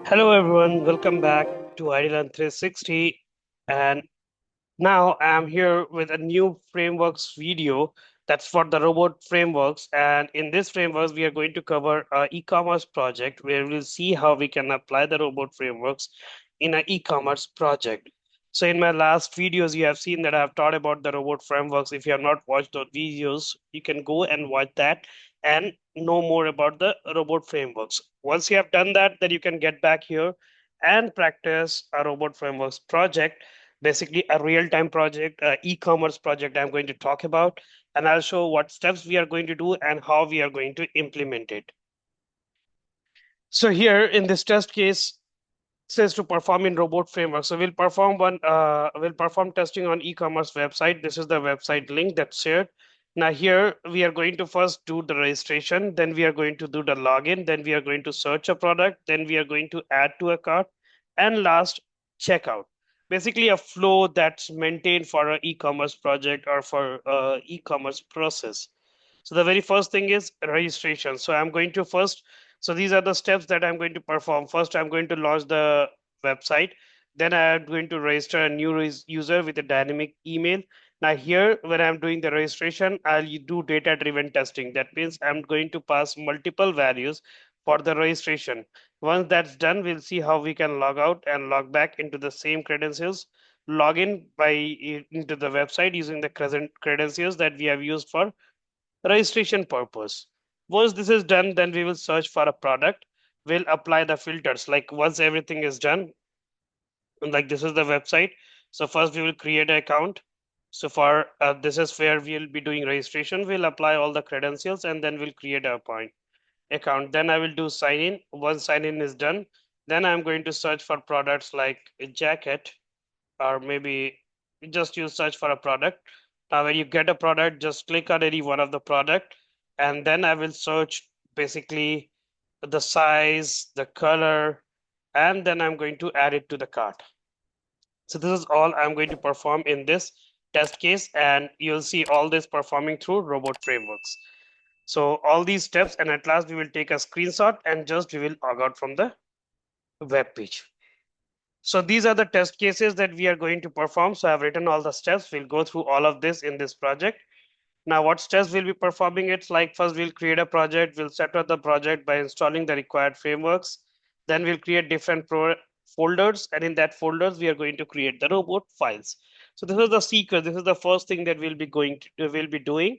Hello everyone, welcome back to Ideal 360. And now I'm here with a new frameworks video that's for the robot frameworks. And in this frameworks, we are going to cover an e-commerce project where we'll see how we can apply the robot frameworks in an e-commerce project. So in my last videos, you have seen that I've taught about the robot frameworks. If you have not watched those videos, you can go and watch that and know more about the robot frameworks. Once you have done that, then you can get back here and practice a robot frameworks project, basically a real-time project, e-commerce project I'm going to talk about, and I'll show what steps we are going to do and how we are going to implement it. So here in this test case, says to perform in robot framework. So we'll perform testing on e-commerce website. This is the website link that's shared. Now here we are going to first do the registration, then we are going to do the login, then we are going to search a product, then we are going to add to a cart, and last checkout. Basically a flow that's maintained for an e-commerce project or for e-commerce process. So the very first thing is registration. So I'm going to first, so these are the steps that I'm going to perform. First, I'm going to launch the website. Then I'm going to register a new user with a dynamic email. Now here, when I'm doing the registration, I'll do data-driven testing. That means I'm going to pass multiple values for the registration. Once that's done, we'll see how we can log out and log back into the same credentials. Log in into the website using the present credentials that we have used for registration purpose. Once this is done, then we will search for a product. We'll apply the filters. Like once everything is done, like this is the website. So first we will create an account. So for this is where we'll be doing registration. We'll apply all the credentials and then we'll create a account. Then I will do sign in. Once sign in is done, then I'm going to search for products like a jacket, or maybe just use search for a product. Now, when you get a product, just click on any one of the product, and then I will search basically the size, the color, and then I'm going to add it to the cart. So this is all I'm going to perform in this test case, and you'll see all this performing through robot frameworks. So all these steps, and at last we will take a screenshot and just we will log out from the web page. So these are the test cases that we are going to perform. So I've written all the steps. We'll go through all of this in this project. Now, what steps we'll be performing? It's like first we'll create a project. We'll set up the project by installing the required frameworks. Then we'll create different folders. And in that folders, we are going to create the robot files. So this is the sequence. This is the first thing that we'll be doing.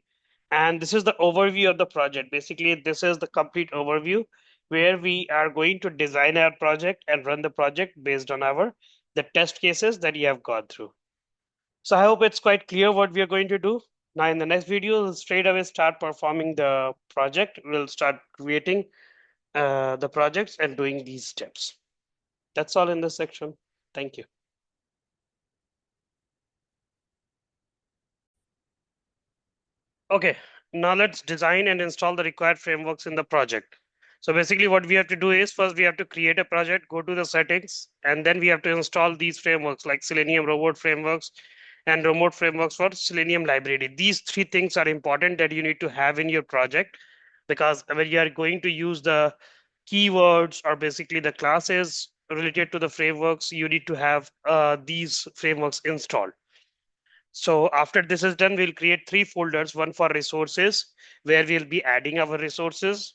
And this is the overview of the project. Basically, this is the complete overview where we are going to design our project and run the project based on the test cases that you have gone through. So I hope it's quite clear what we are going to do. Now in the next video, we'll straight away start performing the project. We'll start creating the projects and doing these steps. That's all in this section. Thank you. Okay, now let's design and install the required frameworks in the project. So basically what we have to do is first we have to create a project, go to the settings, and then we have to install these frameworks like Selenium robot frameworks and remote frameworks for Selenium library. These three things are important that you need to have in your project, because when you are going to use the keywords or basically the classes related to the frameworks, you need to have these frameworks installed. So after this is done, we'll create three folders, one for resources, where we'll be adding our resources.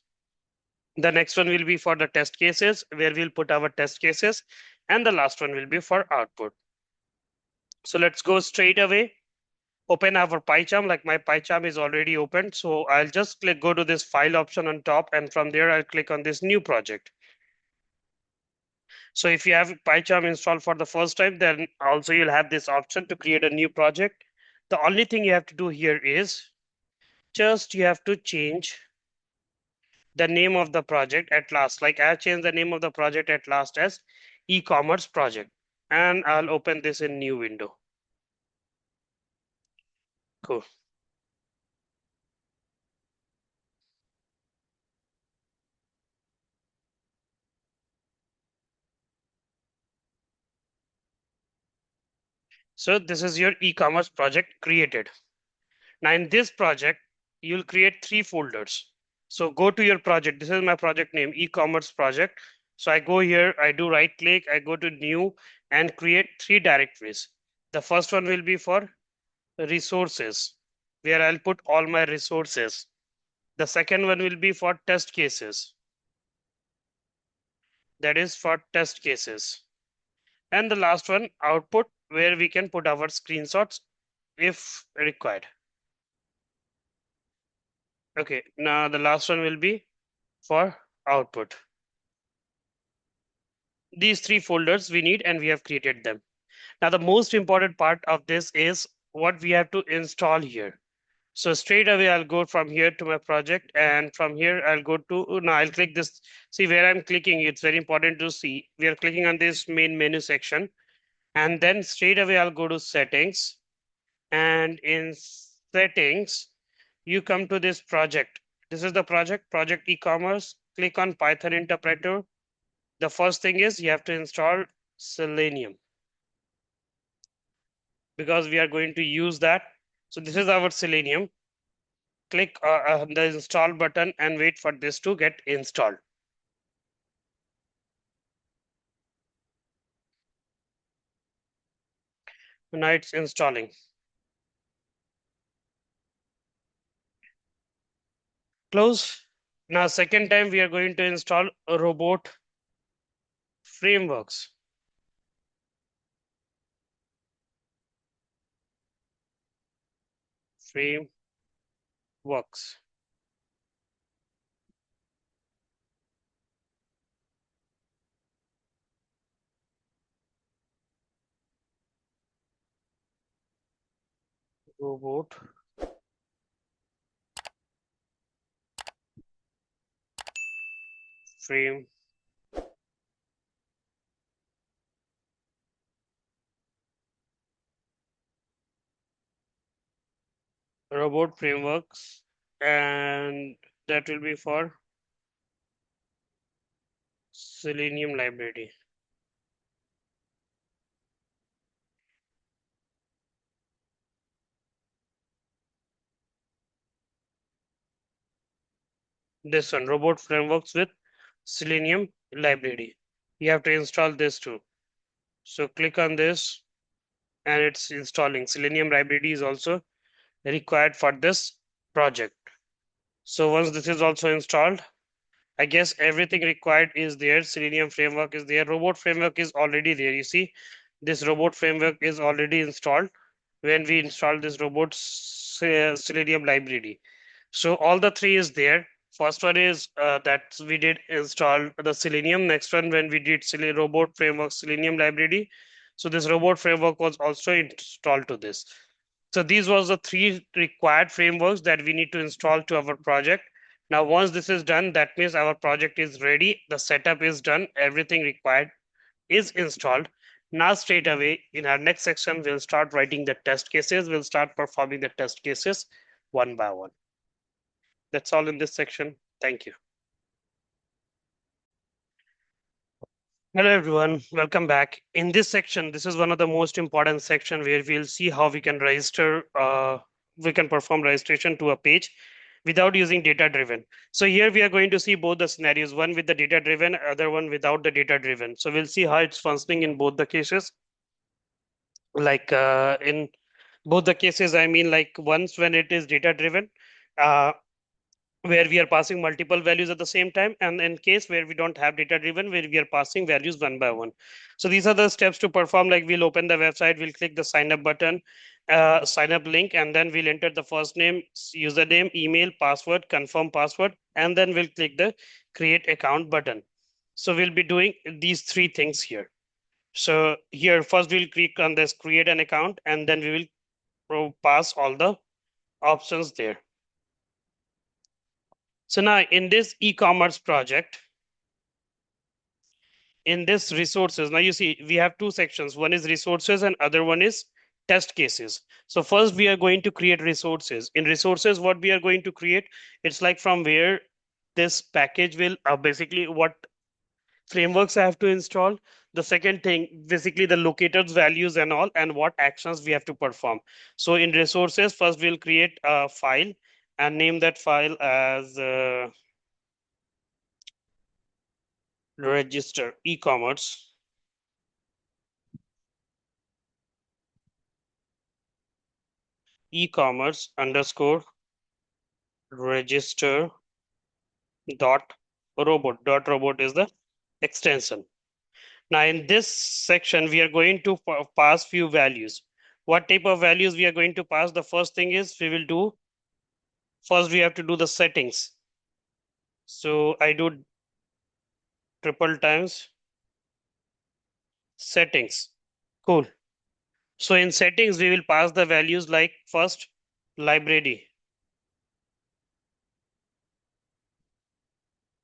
The next one will be for the test cases, where we'll put our test cases. And the last one will be for output. So let's go straight away. Open our PyCharm, like my PyCharm is already open. So I'll just go to this file option on top, and from there I'll click on this new project. So if you have PyCharm installed for the first time, then also you'll have this option to create a new project. The only thing you have to do here is just you have to change the name of the project at last. Like I changed the name of the project at last as e-commerce project, and I'll open this in new window. Cool. So this is your e-commerce project created. Now in this project, you'll create three folders. So go to your project. This is my project name, e-commerce project. So I go here, I do right click, I go to new and create 3 directories. The first one will be for resources, where I'll put all my resources. The second one will be for test cases, that is for test cases. And the last one, output, where we can put our screenshots if required. Okay, now the last one will be for output. These 3 folders we need and we have created them. Now the most important part of this is what we have to install here. So straight away I'll go from here to my project, and from here I'll go to, now I'll click this. See where I'm clicking, it's very important to see. We are clicking on this main menu section, and then straight away I'll go to settings, and in settings you come to this project. This is the project e-commerce. Click on Python interpreter. The first thing is you have to install Selenium, because we are going to use that. So this is our Selenium. Click the install button and wait for this to get installed. Now it's installing. Close. Now second time we are going to install a robot frameworks. Frameworks. Robot frame robot frameworks, and that will be for Selenium library. This one, robot frameworks with Selenium library. You have to install this too. So click on this and it's installing. Selenium library is also required for this project. So once this is also installed, I guess everything required is there. Selenium framework is there. Robot framework is already there. You see, this robot framework is already installed when we install this robot Selenium library. So all the three is there. First one is that we did install the Selenium. Next one, when we did robot framework Selenium library. So this robot framework was also installed to this. So these was the 3 required frameworks that we need to install to our project. Now, once this is done, that means our project is ready. The setup is done. Everything required is installed. Now, straight away in our next section, we'll start writing the test cases. We'll start performing the test cases one by one. That's all in this section. Thank you. Hello everyone, welcome back. In this section, this is one of the most important section where we'll see how we can we can perform registration to a page without using data driven. So here we are going to see both the scenarios, one with the data driven, other one without the data driven. So we'll see how it's functioning in both the cases. Like in both the cases, I mean like once when it is data driven, uh, where we are passing multiple values at the same time, and in case where we don't have data driven, where we are passing values one by one. So these are the steps to perform. Like we'll open the website, we'll click the sign up button, sign up link, and then we'll enter the first name, username, email, password, confirm password, and then we'll click the create account button. So we'll be doing these 3 things here. So here first we'll click on this create an account, and then we will pass all the options there. So now in this e-commerce project, in this resources, now you see we have 2 sections. One is resources and other one is test cases. So first we are going to create resources. In resources, what we are going to create, it's like from where this package will basically what frameworks I have to install. The second thing, basically the locators, values and all, and what actions we have to perform. So in resources, first we'll create a file and name that file as register e-commerce underscore register dot robot is the extension. Now in this section, we are going to pass few values. What type of values we are going to pass? The first thing is first we have to do the settings. So I do triple times settings. Cool. So in settings, we will pass the values like first library.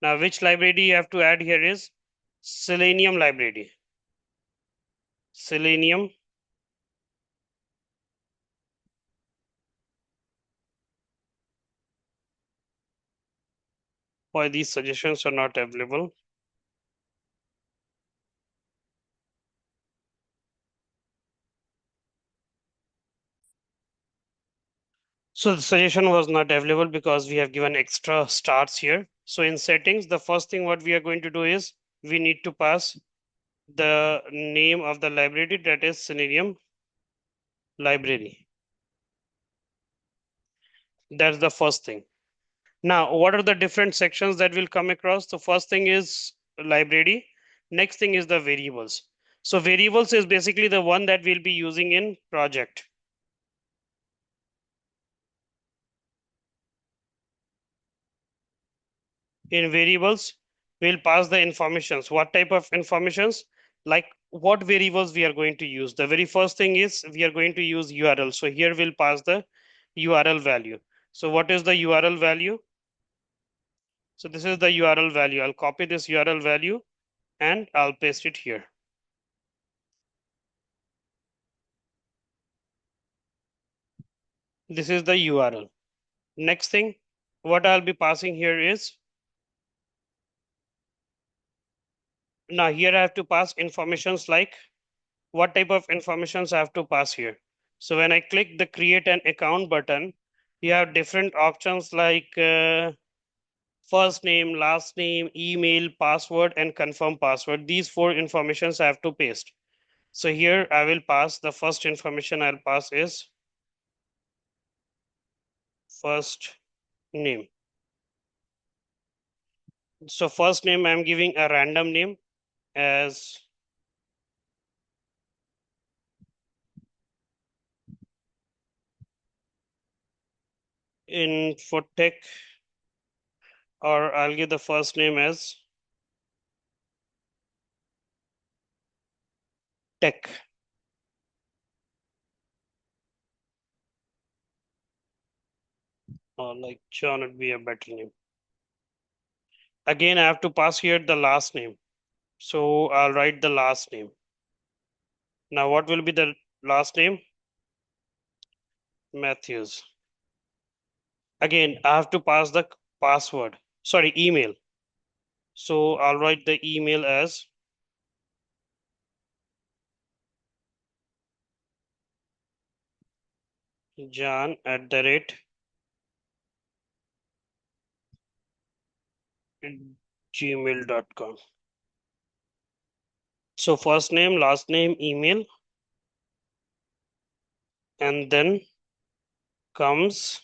Now which library you have to add here is Selenium library. Selenium. Why these suggestions are not available? So the suggestion was not available because we have given extra stars here. So in settings, the first thing what we are going to do is we need to pass the name of the library, that is Selenium library. That's the first thing. Now, what are the different sections that will come across? The first thing is library. Next thing is the variables. So variables is basically the one that we'll be using in project. In variables, we'll pass the informations. What type of informations? Like what variables we are going to use. The very first thing is we are going to use URL. So here we'll pass the URL value. So what is the URL value? So this is the URL value. I'll copy this URL value and I'll paste it here. This is the URL. Next thing, what I'll be passing here is, now here I have to pass informations like what type of informations I have to pass here. So when I click the create an account button, you have different options like first name, last name, email, password, and confirm password. These four informations I have to paste. So here I will pass the first information I'll pass is first name. So first name I'm giving a random name as Infotech, or I'll give the first name as Tech. Or like John would be a better name. Again, I have to pass here the last name. So I'll write the last name. Now, what will be the last name? Matthews. Again, I have to pass the password. Sorry, email. So I'll write the email as john@gmail.com. So first name, last name, email, and then comes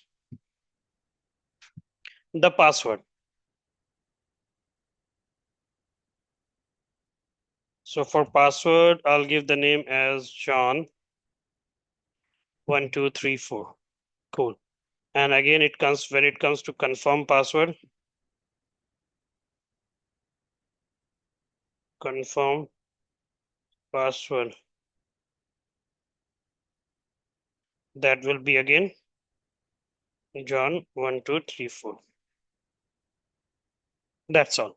the password. So for password, I'll give the name as John1234. Cool. And again, when it comes to confirm password, confirm password. That will be again John1234. That's all.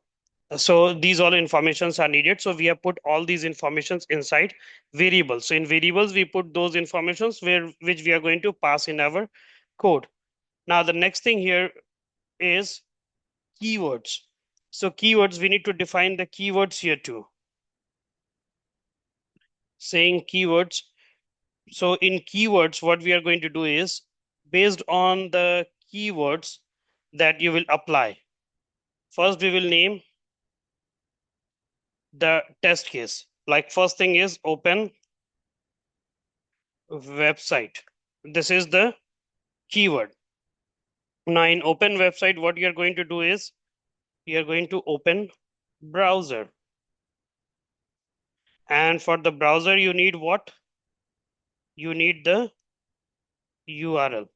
So these all informations are needed. So we have put all these informations inside variables. So in variables, we put those informations which we are going to pass in our code. Now the next thing here is keywords. So keywords, we need to define the keywords here too. Saying keywords. So in keywords, what we are going to do is based on the keywords that you will apply. First, we will name the test case. Like first thing is open website. This is the keyword. Now in open website, what you're going to do is you're going to open browser. And for the browser, you need what? You need the URL.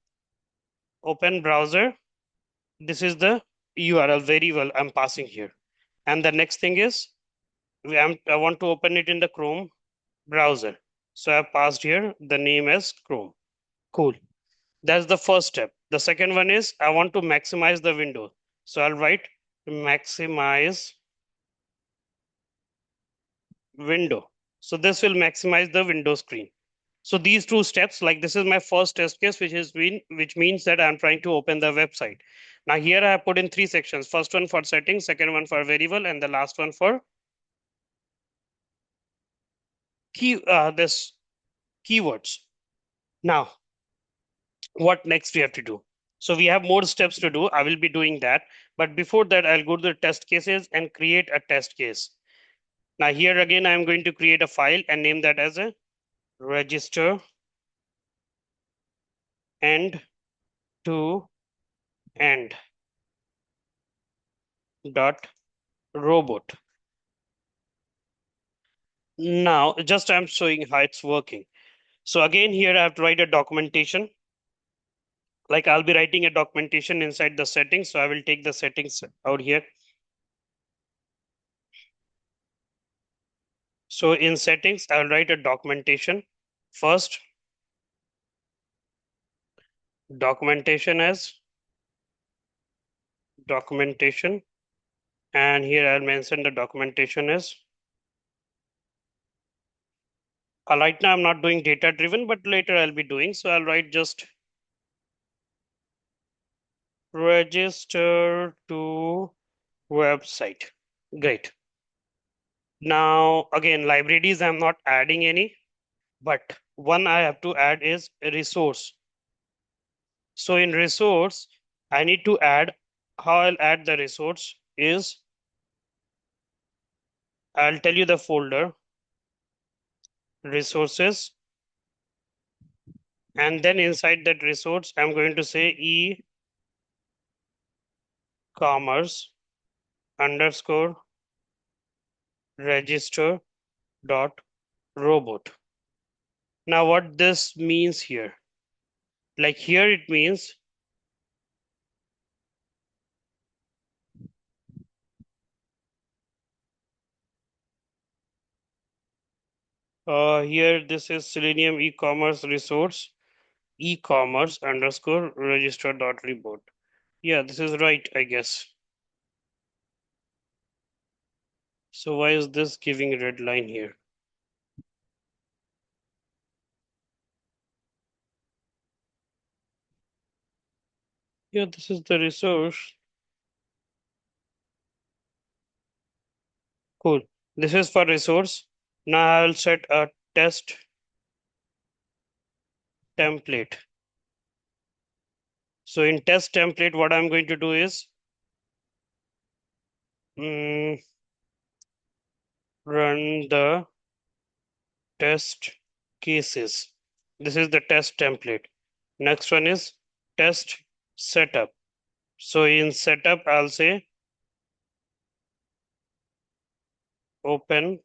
Open browser. This is the URL. Very well, I'm passing here. And the next thing is I want to open it in the Chrome browser. So I've passed here the name as Chrome. Cool. That's the first step. The second one is I want to maximize the window. So I'll write maximize window. So this will maximize the window screen. So these two steps, like this is my first test case, which means that I'm trying to open the website. Now here I have put in three sections. First one for settings, second one for variable, and the last one for this keywords. Now, what next we have to do? So we have more steps to do. I will be doing that. But before that, I'll go to the test cases and create a test case. Now here again, I'm going to create a file and name that as a register end to end dot robot. Now, just I'm showing how it's working. So again, here I have to write a documentation. Like I'll be writing a documentation inside the settings. So I will take the settings out here. So in settings, I'll write a documentation. First, documentation as documentation. And here I'll mention the documentation as right now I'm not doing data driven, but later I'll be doing. So I'll write just register to website. Great. Now again, libraries I'm not adding any, but one I have to add is a resource. So in resource, I need to add, how I'll add the resource is I'll tell you the folder resources, and then inside that resource, I'm going to say e-commerce underscore register dot robot. Now what this means here, like here it means here this is Selenium e-commerce resource e-commerce underscore register dot robot. Yeah, this is right, I guess. So why is this giving red line here? Yeah, this is the resource. Cool. This is for resource. Now I will set a test template. So in test template, what I'm going to do is run the test cases. This is the test template. Next one is test setup. So in setup, I'll say open.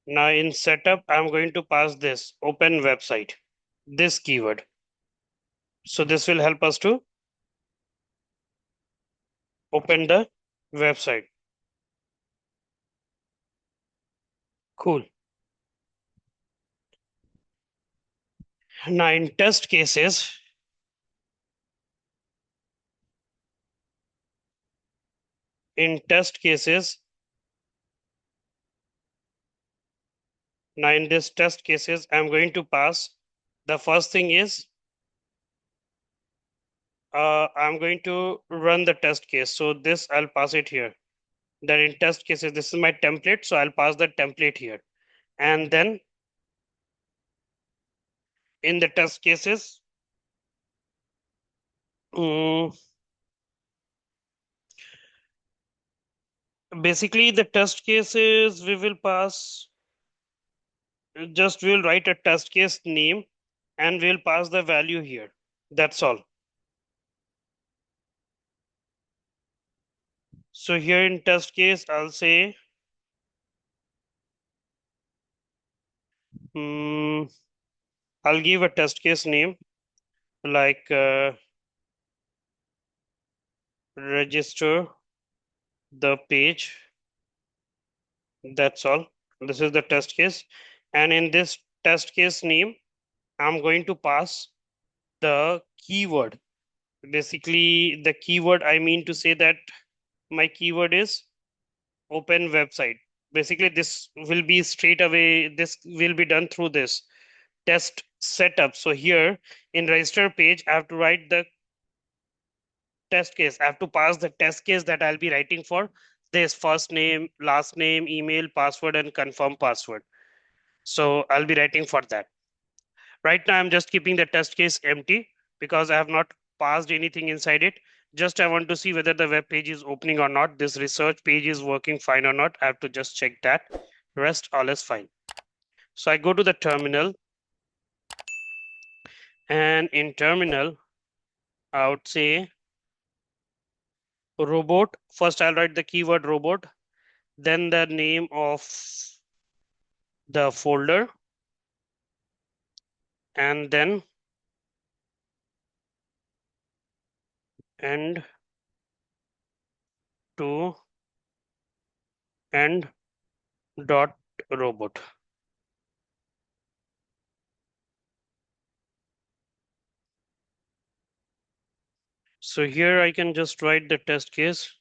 Now in setup, I'm going to pass this open website, this keyword. So this will help us to open the website. Cool. Now in test cases, in test cases, now in this test cases, I'm going to pass. The first thing is I'm going to run the test case. So this I'll pass it here. Then in test cases, this is my template. So I'll pass the template here. And then in the test cases, Basically, the test cases we will pass, just we'll write a test case name and we'll pass the value here. That's all. So here in test case, I'll say, hmm, I'll give a test case name like register the page. That's all. This is the test case. And in this test case name, I'm going to pass the keyword. Basically, the keyword, I mean to say that my keyword is open website. Basically, this will be straight away, this will be done through this test setup. So here in register page, I have to write the test case. I have to pass the test case that I'll be writing for this first name, last name, email, password, and confirm password. So I'll be writing for that. Right now, I'm just keeping the test case empty because I have not passed anything inside it. Just I want to see whether the web page is opening or not. This research page is working fine or not. I have to just check that. Rest all is fine. So I go to the terminal, and in terminal, I would say robot. First, I'll write the keyword robot, then the name of the folder, and then end to end dot robot. So here I can just write the test case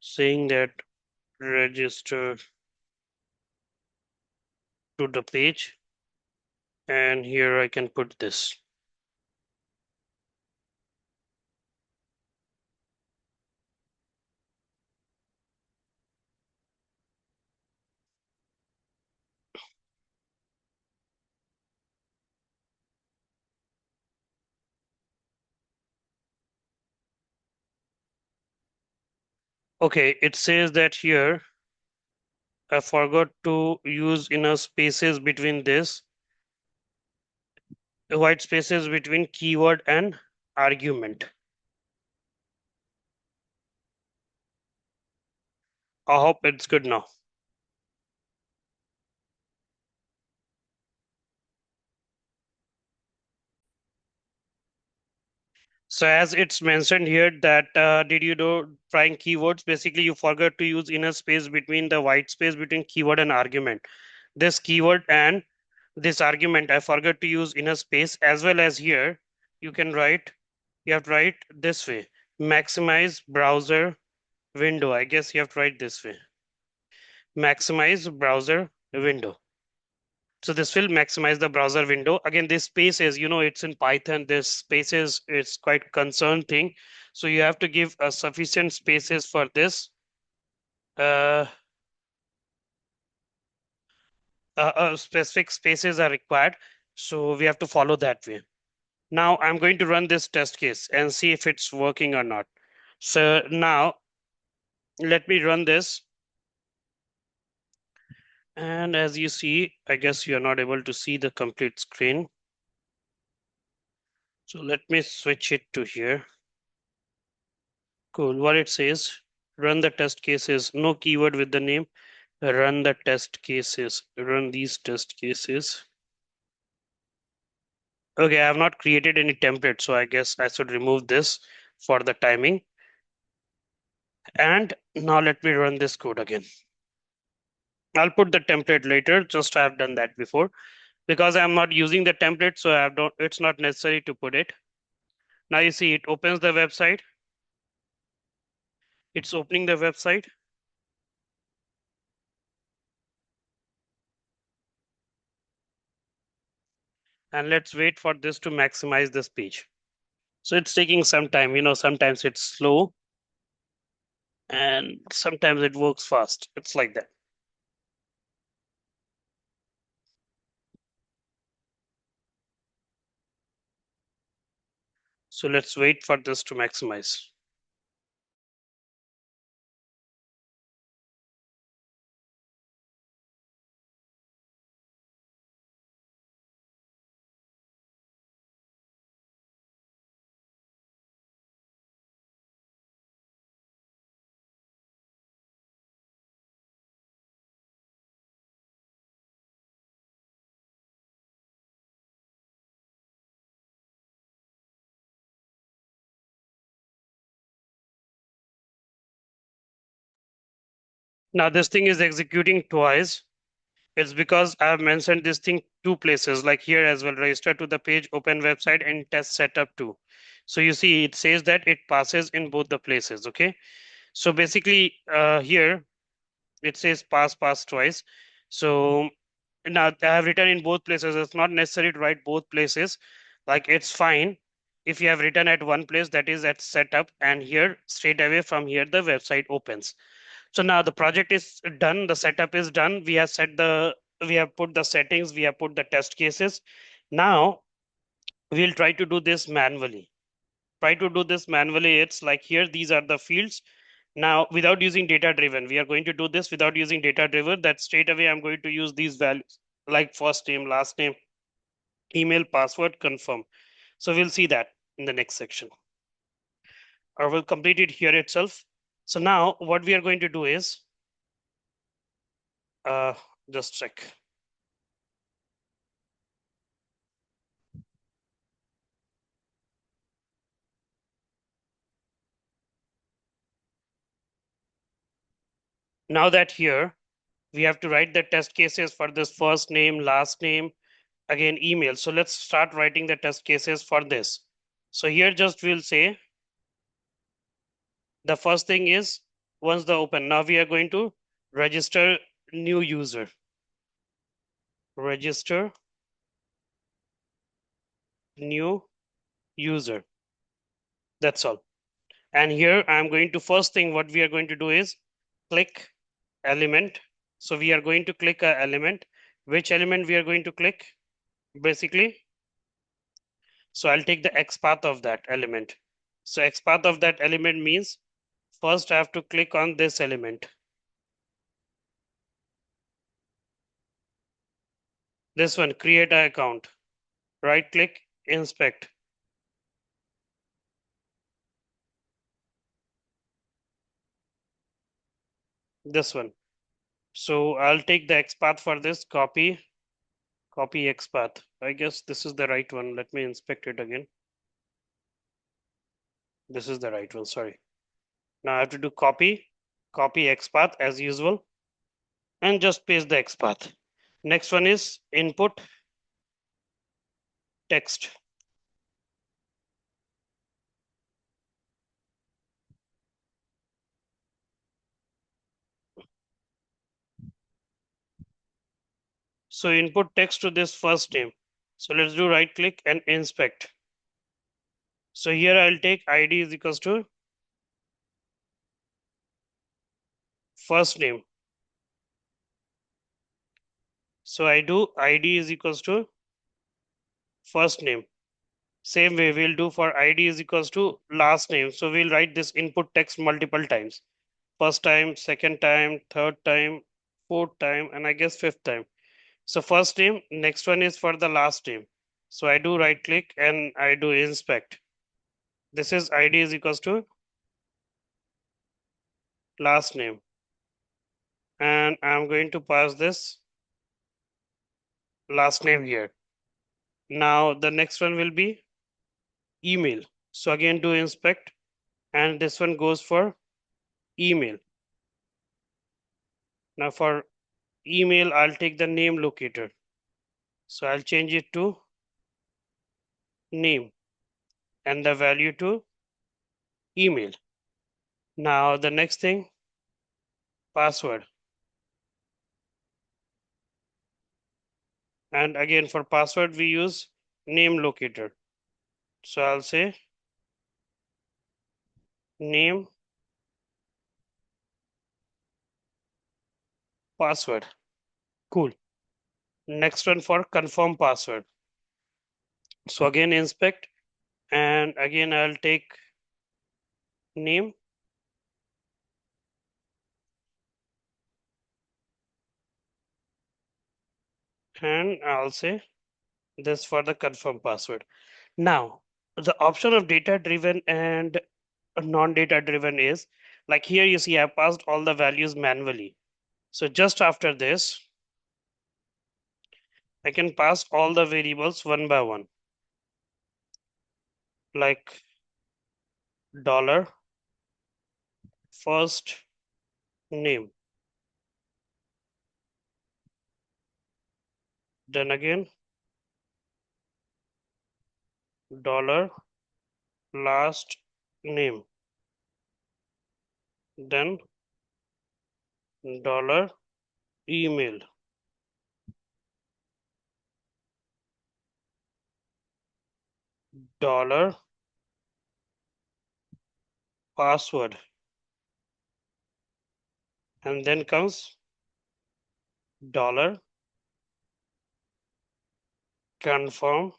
saying that register to the page, and here I can put this. Okay, it says that here I forgot to use inner spaces between this, white spaces between keyword and argument. I hope it's good now. So as it's mentioned here that did you do trying keywords? Basically, you forgot to use inner space between the white space between keyword and argument. This keyword and this argument, I forgot to use inner space, as well as here you can write, you have to write this way, maximize browser window. I guess you have to write this way, maximize browser window. So this will maximize the browser window. Again, this spaces, it's in Python, this spaces, it's quite concerned thing. So you have to give a sufficient spaces for this. Uh, Specific spaces are required. So we have to follow that way. Now I'm going to run this test case and see if it's working or not. So now let me run this. And as you see, I guess you're not able to see the complete screen. So let me switch it to here. Cool. What it says, run the test cases, no keyword with the name, run the test cases, run these test cases. Okay, I have not created any template, so I guess I should remove this for the timing. And now let me run this code again. I'll put the template later, just I have done that before. Because I'm not using the template, so it's not necessary to put it. Now you see it opens the website. It's opening the website. And let's wait for this to maximize this page. So it's taking some time, sometimes it's slow and sometimes it works fast. It's like that. So let's wait for this to maximize. Now this thing is executing twice. It's because I've mentioned this thing two places, like here as well, register to the page, open website, and test setup too. So you see, it says that it passes in both the places. Okay. So basically, here it says pass twice. So now I have written in both places. It's not necessary to write both places. Like it's fine if you have written at one place, that is at setup, and here straight away from here the website opens. So now the project is done, the setup is done. We have put the settings, we have put the test cases. Now we'll try to do this manually. Try to do this manually. It's like here, these are the fields. Now, without using data driven, we are going to do this without using data driven. That straight away, I'm going to use these values like first name, last name, email, password, confirm. So we'll see that in the next section, or we'll complete it here itself. So now what we are going to do is, uh, just check. Now that here, we have to write the test cases for this first name, last name, again, email. So let's start writing the test cases for this. So here just we'll say the first thing is once the open, now we are going to register new user, register new user. That's all. And here I'm going to first thing what we are going to do is click element. So we are going to click a element. Which element we are going to click? Basically, so I'll take the XPath of that element. So XPath of that element means first I have to click on this element. This one, create an account. Right click, inspect. This one. So I'll take the XPath for this, copy XPath. I guess this is the right one. Let me inspect it again. This is the right one, sorry. Now I have to do copy XPath as usual, and just paste the XPath. Next one is input text. So input text to this first name. So let's do right click and inspect. So here I'll take ID is equals to first name. So I do ID is equals to first name. Same way we'll do for ID is equals to last name. So we'll write this input text multiple times. First time, second time, third time, fourth time, and I guess fifth time. So first name, next one is for the last name. So I do right click and I do inspect. This is ID is equals to last name. And I'm going to pass this last name here. Now the next one will be email. So again do inspect, and this one goes for email. Now for email, I'll take the name locator. So I'll change it to name and the value to email. Now the next thing, password. And again for password, we use name locator. So I'll say name password. Cool. Next one for confirm password. So again inspect, and again I'll take name and I'll say this for the confirm password. Now the option of data driven and non-data driven is like here you see I passed all the values manually. So just after this, I can pass all the variables one by one, like dollar first name. then again dollar last name, then dollar email, dollar password, and then comes dollar confirm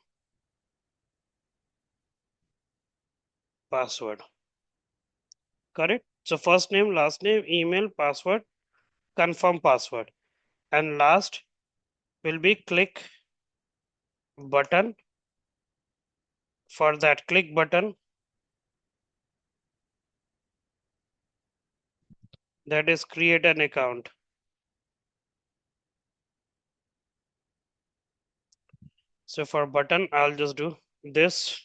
password. Correct? So first name, last name, email, password, confirm password, and last will be click button. For that click button, that is create an account. So for button, I'll just do this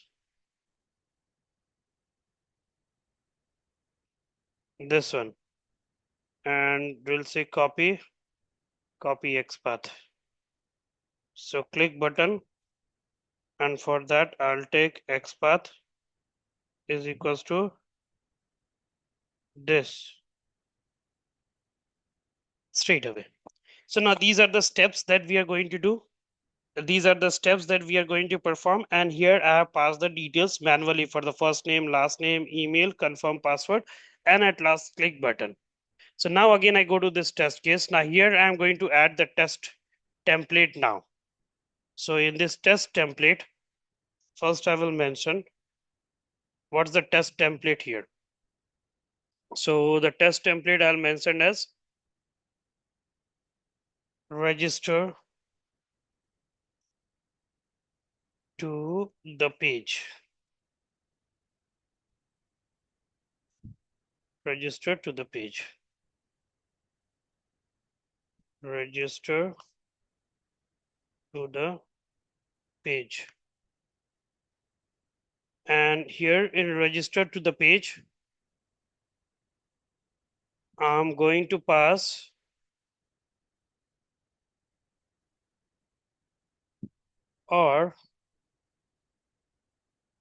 one, and we'll say copy XPath. So click button, and for that I'll take XPath is equals to this straight away. So now these are the steps that we are going to do. These are the steps that we are going to perform, and here I have passed the details manually for the first name, last name, email, confirm password, and at last click button. So now again I go to this test case. Now here I am going to add the test template now. So in this test template, first I will mention what's the test template here. So the test template I'll mention as register to the page. Register to the page. Register to the page. And here in register to the page, I'm going to pass or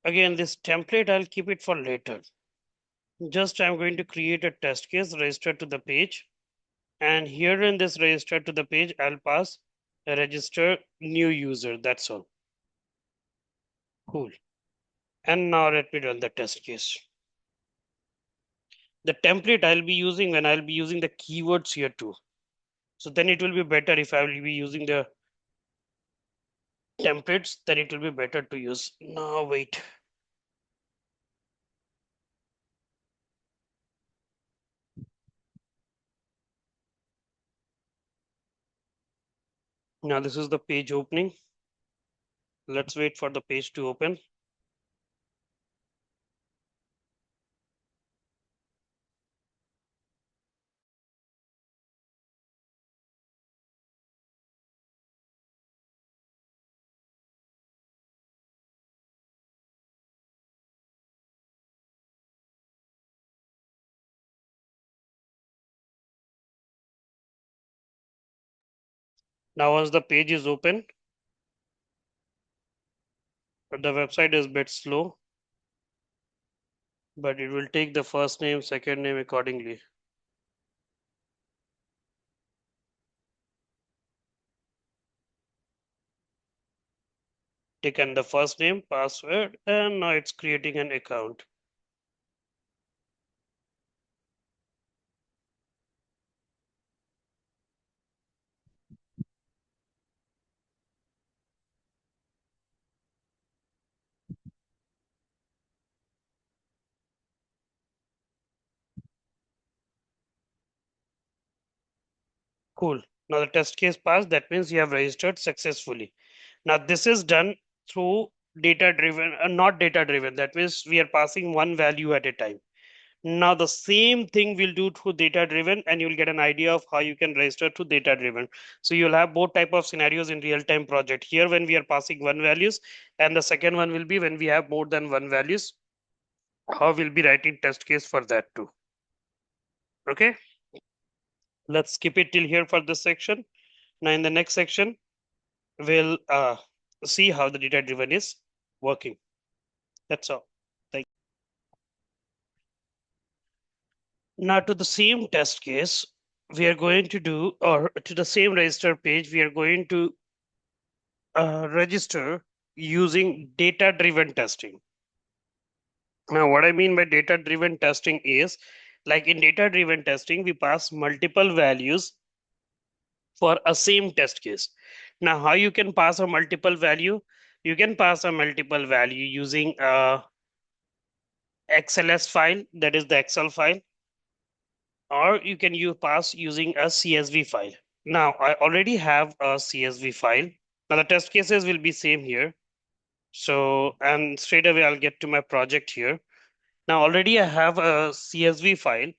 again this template I'll keep it for later. Just I'm going to create a test case register to the page, and here in this register to the page I'll pass a register new user. That's all. Cool. And now let me run the test case. The template I'll be using when I'll be using the keywords here too. So then it will be better if I will be using the templates, then it will be better to use. Now wait. Now this is the page opening. Let's wait for the page to open. Now once the page is open, but the website is a bit slow, but it will take the first name, second name accordingly. Taken the first name, password, and now it's creating an account. Cool. Now the test case passed. That means you have registered successfully. Now this is done through data driven, not data driven. That means we are passing one value at a time. Now the same thing we'll do through data driven, and you'll get an idea of how you can register to data driven. So you'll have both type of scenarios in real time project. Here when we are passing one values, and the second one will be when we have more than one values, how we'll be writing test case for that too. Okay, let's skip it till here for this section. Now in the next section, we'll see how the data driven is working. That's all. Thank Now to the same test case, we are going to do, or to the same register page, we are going to register using data driven testing. Now, what I mean by data driven testing is, like in data driven testing, we pass multiple values for a same test case. Now, how you can pass a multiple value? You can pass a multiple value using a XLS file, that is the Excel file, or you can pass using a CSV file. Now, I already have a CSV file. Now, the test cases will be same here. So, and straight away I'll get to my project here. Now, already I have a CSV file,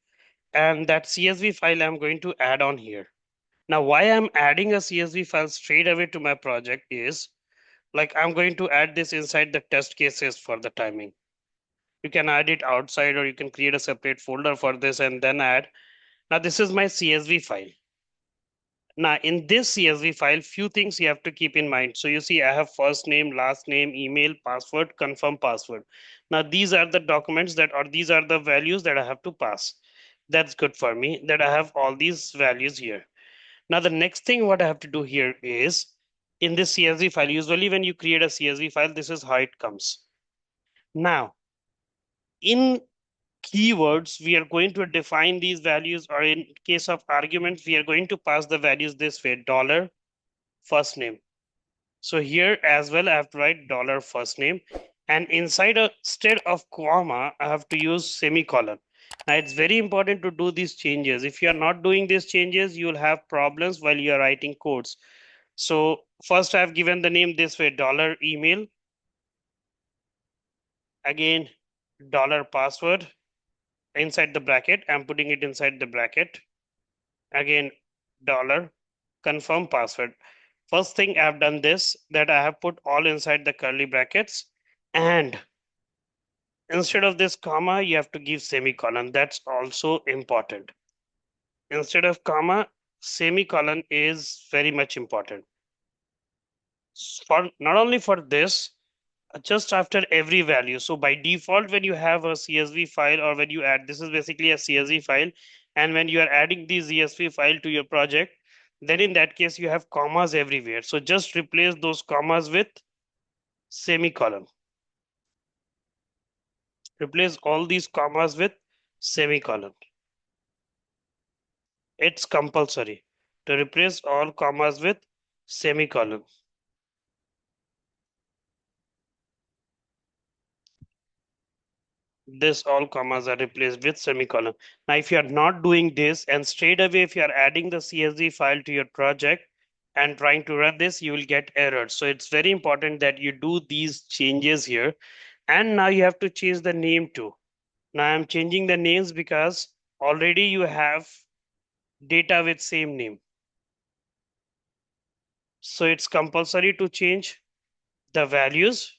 and that CSV file I'm going to add on here. Now, why I'm adding a CSV file straight away to my project is, like, I'm going to add this inside the test cases for the timing. You can add it outside, or you can create a separate folder for this and then add. Now, this is my CSV file. Now, in this CSV file, few things you have to keep in mind. So you see, I have first name, last name, email, password, confirm password. Now, these are the documents that, or these are the values that I have to pass. That's good for me that I have all these values here. Now, the next thing what I have to do here is, in this CSV file, usually when you create a CSV file, this is how it comes. Now, in keywords, we are going to define these values, or in case of arguments, we are going to pass the values this way: dollar first name. So here as well, I have to write dollar first name, and inside a instead of comma, I have to use semicolon. Now it's very important to do these changes. If you are not doing these changes, you will have problems while you are writing codes. So first I have given the name this way: dollar email, again dollar password inside the bracket. I'm putting it inside the bracket. Again dollar confirm password. First thing I've done this, that I have put all inside the curly brackets, and instead of this comma, you have to give semicolon. That's also important. Instead of comma, semicolon is very much important. For not only for this, just after every value. So by default, when you have a CSV file, or when you add, this is basically a CSV file, and when you are adding the CSV file to your project, then in that case, you have commas everywhere. So just replace those commas with semicolon. Replace all these commas with semicolon. It's compulsory to replace all commas with semicolon. This all commas are replaced with semicolon. Now, if you are not doing this, and straight away, if you are adding the CSV file to your project and trying to run this, you will get errors. So it's very important that you do these changes here. And now you have to change the name too. Now I'm changing the names because already you have data with same name. So it's compulsory to change the values,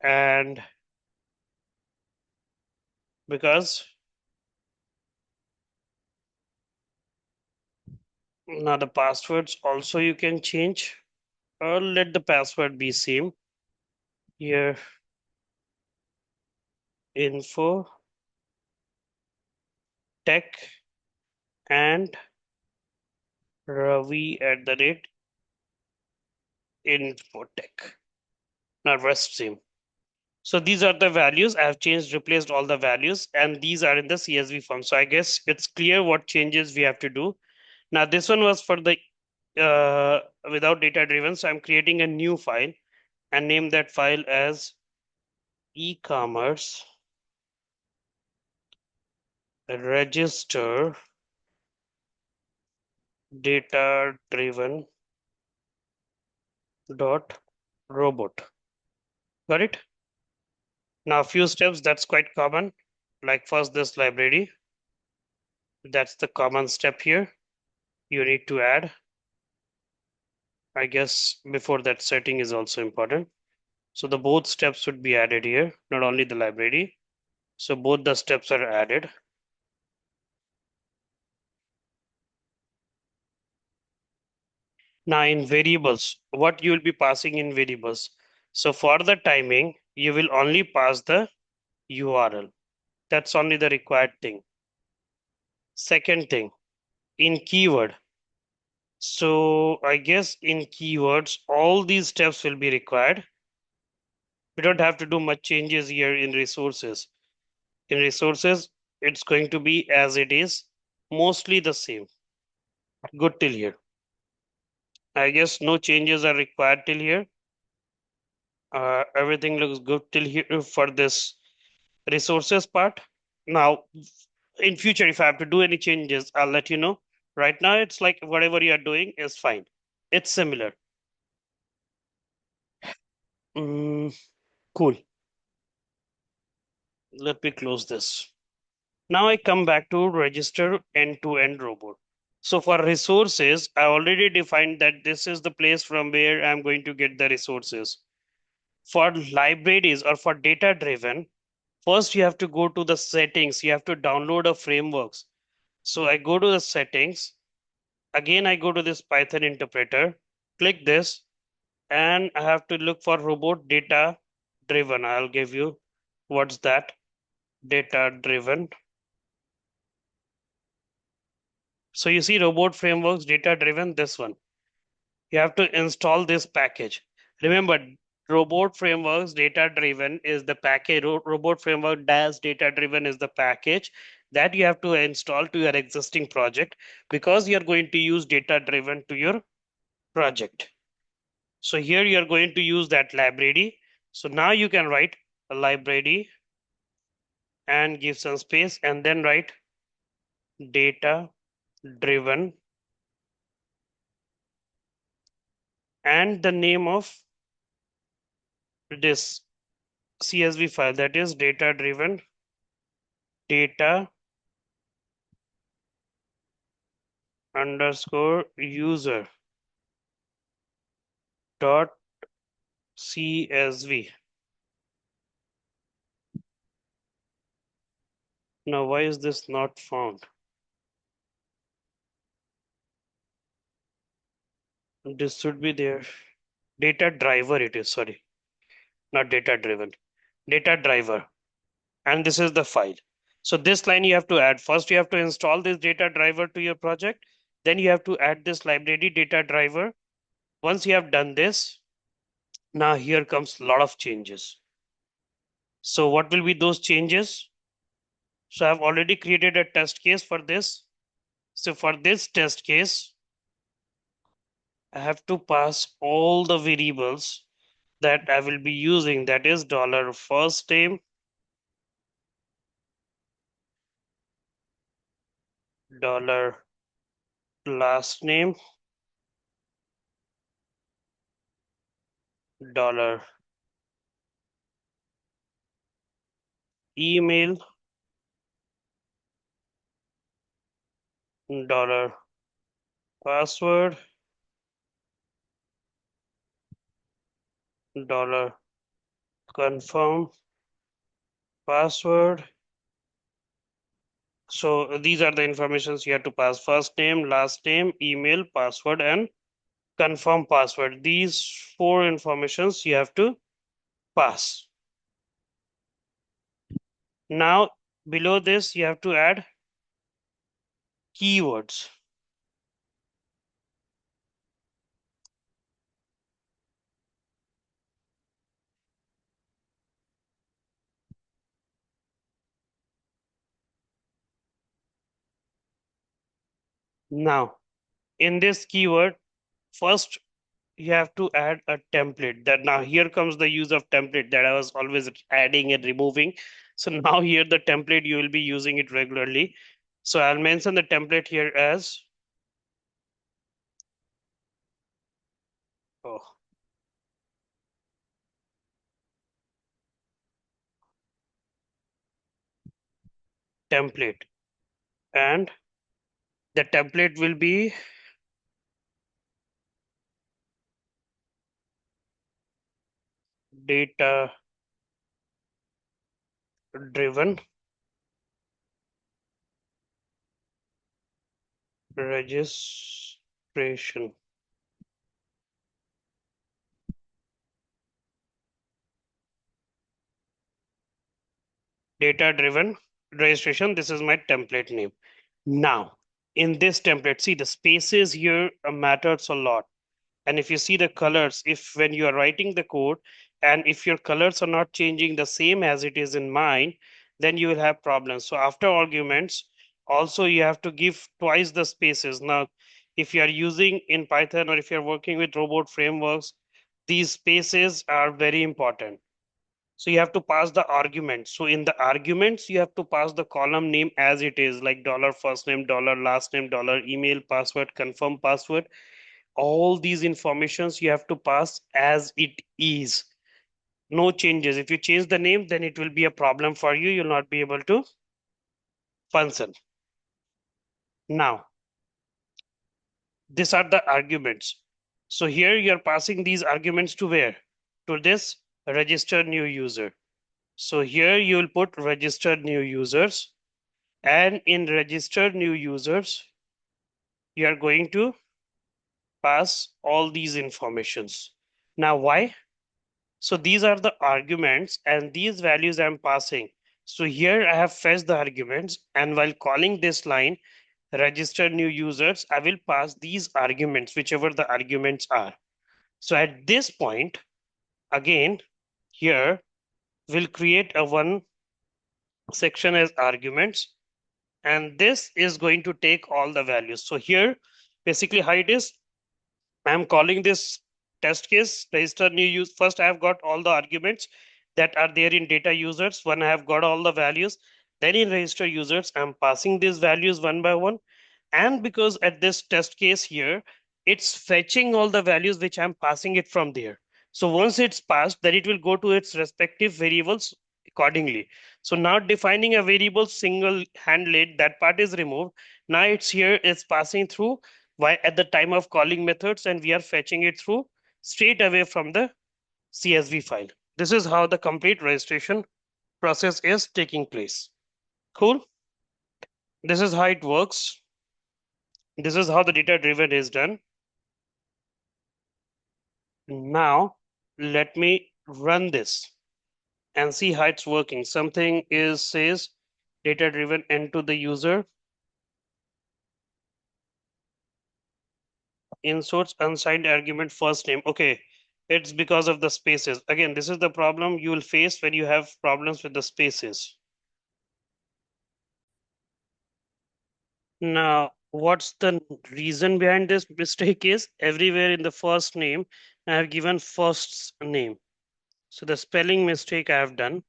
and because now the passwords also you can change, or let the password be same. Here info tech and Ravi at the rate infotech, not rest same. So these are the values I have changed, replaced all the values, and these are in the CSV form. So I guess it's clear what changes we have to do. Now this one was for the without data driven. So I'm creating a new file and name that file as Ecommerce register data driven dot robot. Got it? Now a few steps that's quite common. Like first this library. That's the common step here. You need to add. I guess before that setting is also important. So the both steps should be added here, not only the library. So both the steps are added. Now in variables, what you will be passing in variables? So for the timing, you will only pass the URL. That's only the required thing. Second thing, in keyword. So I guess in keywords, all these steps will be required. We don't have to do much changes here in resources. In resources, it's going to be as it is, mostly the same. Good till here. I guess no changes are required till here. Everything looks good till here for this resources part. Now, in future, if I have to do any changes, I'll let you know. Right now, it's like whatever you are doing is fine. It's similar. Mm, cool. Let me close this. Now I come back to register end-to-end robot. So for resources, I already defined that this is the place from where I'm going to get the resources. For libraries or for data driven, first you have to go to the settings. You have to download a frameworks. So I go to the settings. Again, I go to this Python interpreter, click this, and I have to look for robot data driven. I'll give you what's that data driven. So you see robot frameworks data driven, this one. You have to install this package. Remember, robot frameworks data driven is the package. Robot framework dash data driven is the package that you have to install to your existing project because you're going to use data driven to your project. So here you're going to use that library. So now you can write a library and give some space and then write data driven and the name of this CSV file, that is data driven data underscore user dot CSV. Now why is this not found? This should be there. Data driver it is, sorry, not data driven. Data driver. And this is the file. So this line you have to add. First you have to install this data driver to your project. Then you have to add this library data driver. Once you have done this, now here comes a lot of changes. So what will be those changes? So I've already created a test case for this. So for this test case, I have to pass all the variables that I will be using. That is dollar first name, dollar last name, dollar email, dollar password, dollar confirm password. So these are the informations you have to pass: first name, last name, email, password, and confirm password. These four informations you have to pass. Now below this you have to add keywords. Now in this keyword, first you have to add a template. That now here comes the use of template that I was always adding and removing. So now here the template you will be using it regularly. So I'll mention the template here as oh, template, and the template will be data driven registration. data driven registration. This is my template name. Now, in this template, see the spaces here matters a lot. And if you see the colors, if when you are writing the code and if your colors are not changing the same as it is in mine, then you will have problems. So after arguments, also you have to give twice the spaces. Now, if you are using in Python or if you're working with robot frameworks, these spaces are very important. So you have to pass the arguments. So in the arguments, you have to pass the column name as it is, like dollar first name, dollar last name, dollar email, password, confirm password. All these informations you have to pass as it is. No changes. If you change the name, then it will be a problem for you. You'll not be able to function. Now, these are the arguments. So here you're passing these arguments to where? To this register new user. So here you will put registered new users, and in registered new users, you are going to pass all these informations. Now, why? So these are the arguments and these values I'm passing. So here I have fetched the arguments, and while calling this line register new users, I will pass these arguments, whichever the arguments are. So at this point, again, here we'll create a one section as arguments, and this is going to take all the values. So here, basically how it is, I'm calling this test case register new use. First, I have got all the arguments that are there in data users. When I have got all the values, then in register users, I'm passing these values one by one. And because at this test case here, it's fetching all the values which I'm passing it from there. So once it's passed, then it will go to its respective variables accordingly. So now defining a variable single handed, that part is removed. Now it's here, it's passing through why at the time of calling methods, and we are fetching it through straight away from the CSV file. This is how the complete registration process is taking place. Cool. This is how it works. This is how the data driven is done. Now let me run this and see how it's working. Something is says data driven into the user inserts unsigned argument first name. Okay, it's because of the spaces. Again, this is the problem you will face when you have problems with the spaces. Now, what's the reason behind this mistake is everywhere in the first name, I have given first name. So the spelling mistake I have done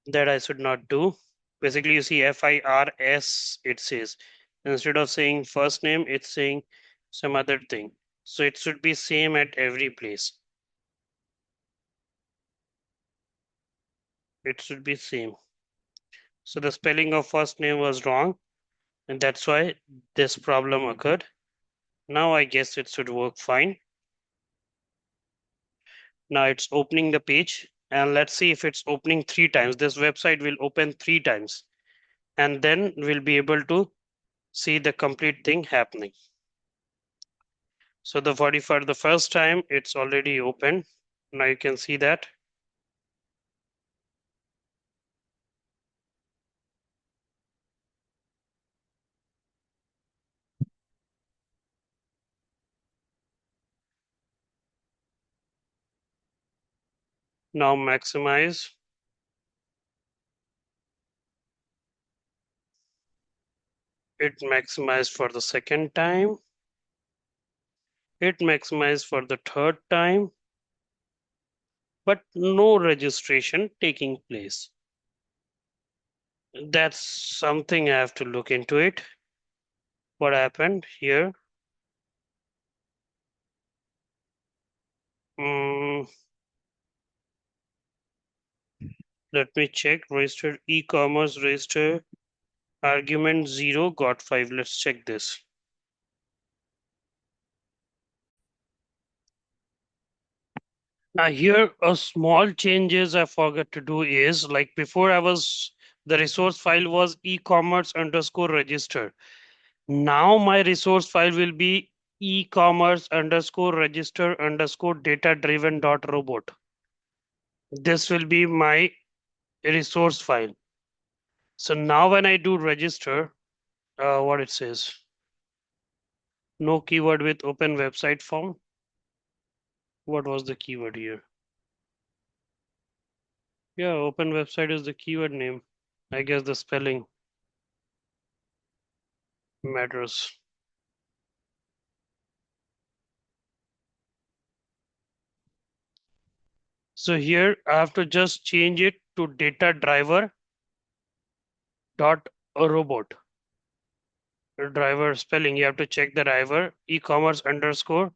that I should not do. Basically, you see FIRS, it says. Instead of saying first name, it's saying some other thing. So it should be same at every place. It should be same. So the spelling of first name was wrong, and that's why this problem occurred. Now I guess it should work fine. Now it's opening the page, and let's see if it's opening 3 times. This website will open 3 times, and then we'll be able to see the complete thing happening. So for the first time, it's already open. Now you can see that. Now maximize. It maximized for the second time. It maximized for the third time, but no registration taking place. That's something I have to look into it. What happened here? Mm, let me check. Registered e-commerce register argument 0 got 5. Let's check this. Now here a small changes I forgot to do is like before the resource file was e-commerce underscore register. Now my resource file will be e-commerce underscore register underscore data driven dot robot. This will be my a resource file. So now when I do register, what it says, no keyword with open website form. What was the keyword here? Yeah, open website is the keyword name. I guess the spelling matters. So here I have to just change it to data driver dot robot. Driver spelling, you have to check the driver, e-commerce underscore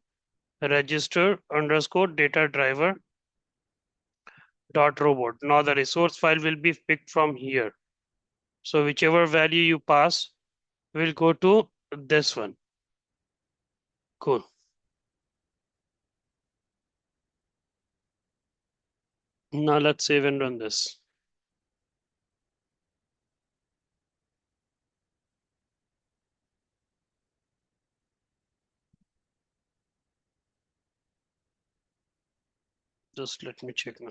register underscore data driver dot robot. Now the resource file will be picked from here. So whichever value you pass will go to this one. Cool. Now let's save and run this. Just let me check now.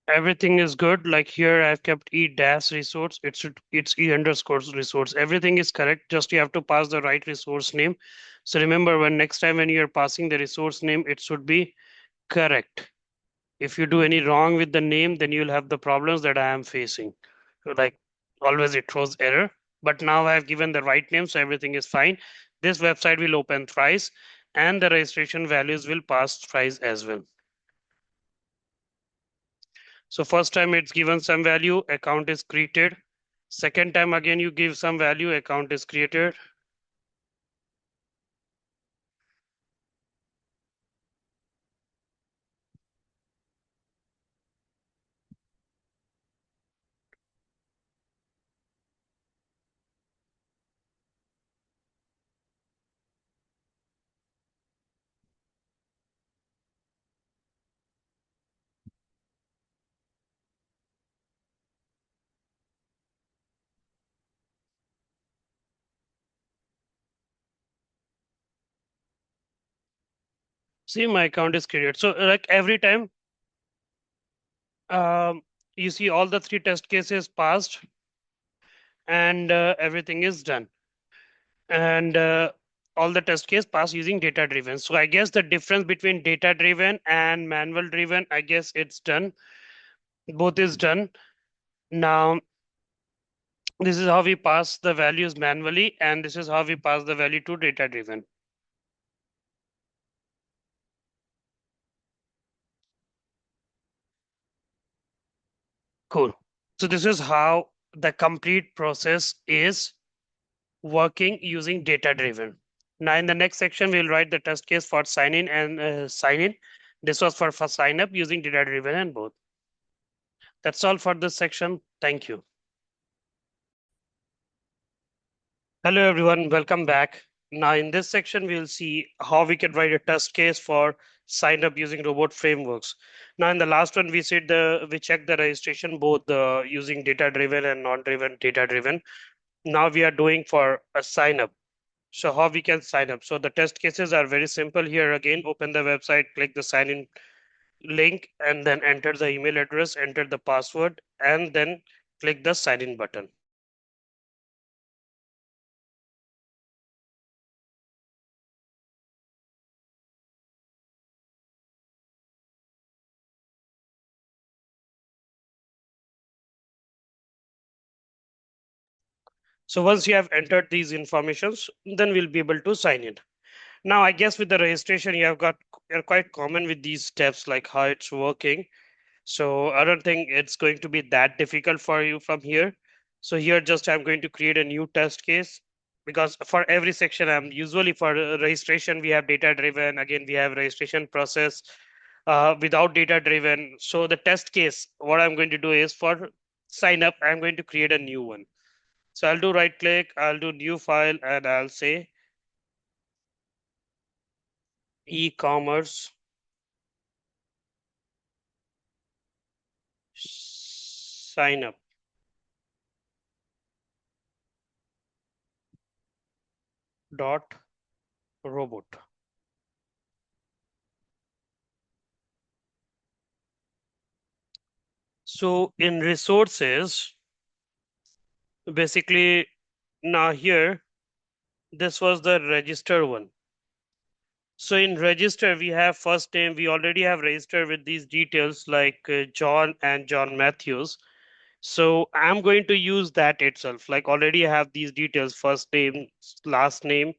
Everything is good. Like here, I've kept e dash resource. It's e underscore resource. Everything is correct. Just you have to pass the right resource name. So remember, when next time when you're passing the resource name, it should be correct. If you do any wrong with the name, then you'll have the problems that I am facing. Like always, it throws error. But now I have given the right name, so everything is fine. This website will open thrice, and the registration values will pass thrice as well. So first time it's given some value, account is created. Second time again you give some value, account is created. See, my account is created. So like every time um, you see all the three test cases passed and everything is done. And all the test case passed using data driven. So I guess the difference between data driven and manual driven, I guess it's done. Both is done. Now, this is how we pass the values manually, and this is how we pass the value to data driven. Cool. So this is how the complete process is working using data driven. Now in the next section, we'll write the test case for sign in and sign in. This was for sign up using data driven and both. That's all for this section. Thank you. Hello everyone, welcome back. Now in this section, we'll see how we can write a test case for sign up using robot frameworks. Now in the last one, we checked the registration both using data driven and non-driven data driven. Now we are doing for a sign up. So how we can sign up. So the test cases are very simple here. Again, open the website, click the sign in link, and then enter the email address, enter the password, and then click the sign in button. So once you have entered these informations, then we'll be able to sign in. Now, I guess with the registration, you're quite common with these steps, like how it's working. So I don't think it's going to be that difficult for you from here. So here just I'm going to create a new test case because for every section I'm usually for registration, we have data driven. Again, we have registration process without data driven. So the test case, what I'm going to do is for sign up, I'm going to create a new one. So I'll do right click, I'll do new file and I'll say e-commerce sign up dot robot. So in resources, basically now here, this was the register one. So in register, we have first name, we already have registered with these details like John and John Matthews. So I'm going to use that itself. Like already I have these details, first name, last name,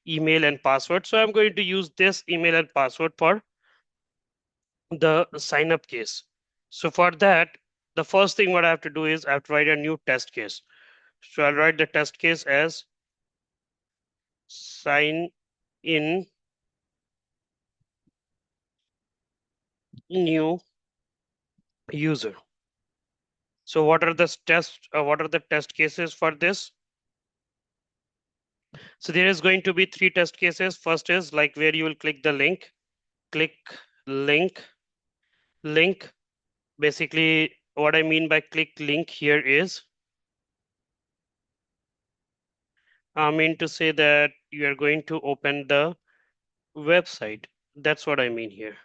email and password. So I'm going to use this email and password for the sign up case. So for that, the first thing what I have to do is I have to write a new test case. So I'll write the test case as sign in new user. So what are the test cases for this? So there is going to be three test cases. First is like where you will click link, link. Basically, what I mean by click link here is, I mean to say that you are going to open the website. That's what I mean here.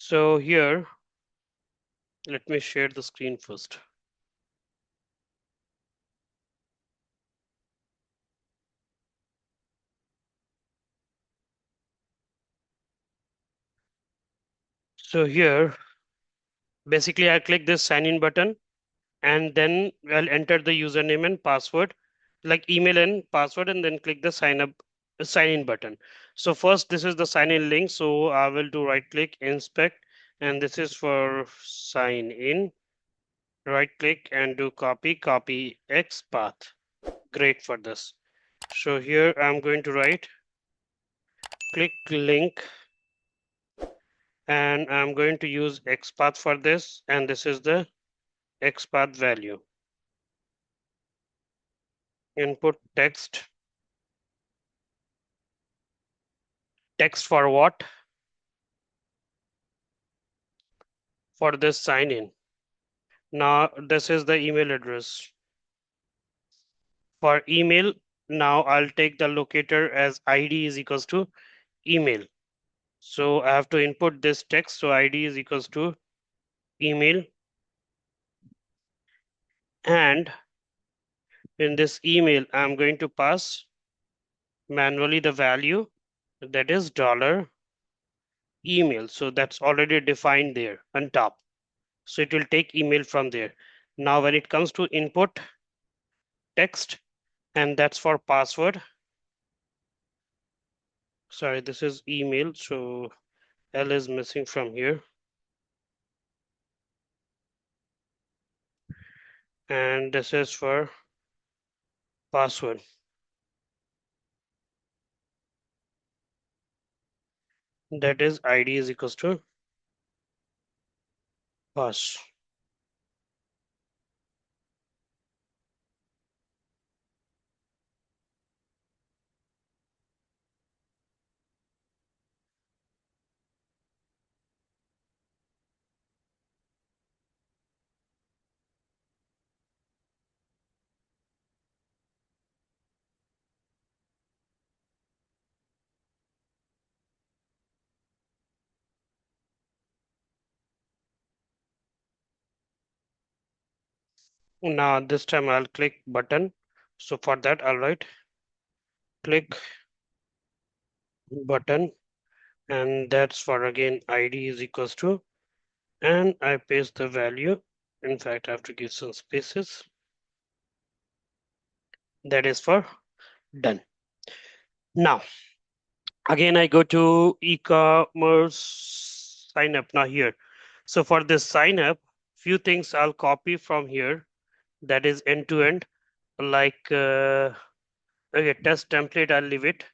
So here, let me share the screen first. So here, basically I click this sign in button and then I'll enter the username and password, like email and password, and then click the sign in button. So first, this is the sign in link. So I will do right click, inspect, and this is for sign in. Right click and do copy X path. Great for this. So here I'm going to write click link and I'm going to use XPath for this, and this is the XPath value. Input text. Text for what? For this sign in. Now this is the email address. For email, now I'll take the locator as ID is equals to email. So I have to input this text. So ID is equals to email. And in this email, I'm going to pass manually the value that is dollar email. So that's already defined there on top. So it will take email from there. Now when it comes to input text, and that's for password. Sorry, this is email. So L is missing from here. And this is for password. That is ID is equals to pass. Now this time I'll click button. So for that I'll write click button, and that's for again ID is equals to, and I paste the value. In fact, I have to give some spaces. That is for done. Now again I go to e-commerce sign up now here. So for this sign up, few things I'll copy from here, that is end to end, like okay, test template I'll leave it,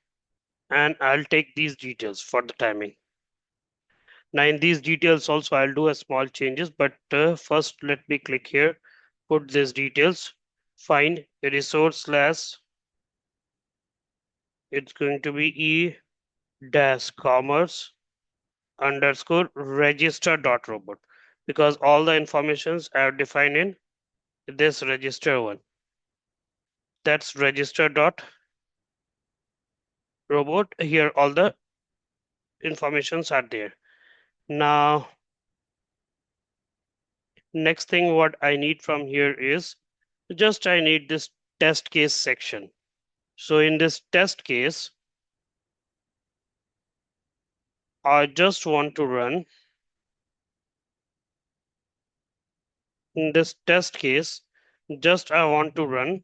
and I'll take these details for the timing. Now in these details also I'll do a small changes, but first let me click here, put these details, find a resource slash, it's going to be e dash commerce underscore register dot robot, because all the informations are defined in this register one. That's register dot robot. Here all the informations are there. Now, next thing what I need from here is just I need this test case section. So in this test case, I just want to run in this test case, just I want to run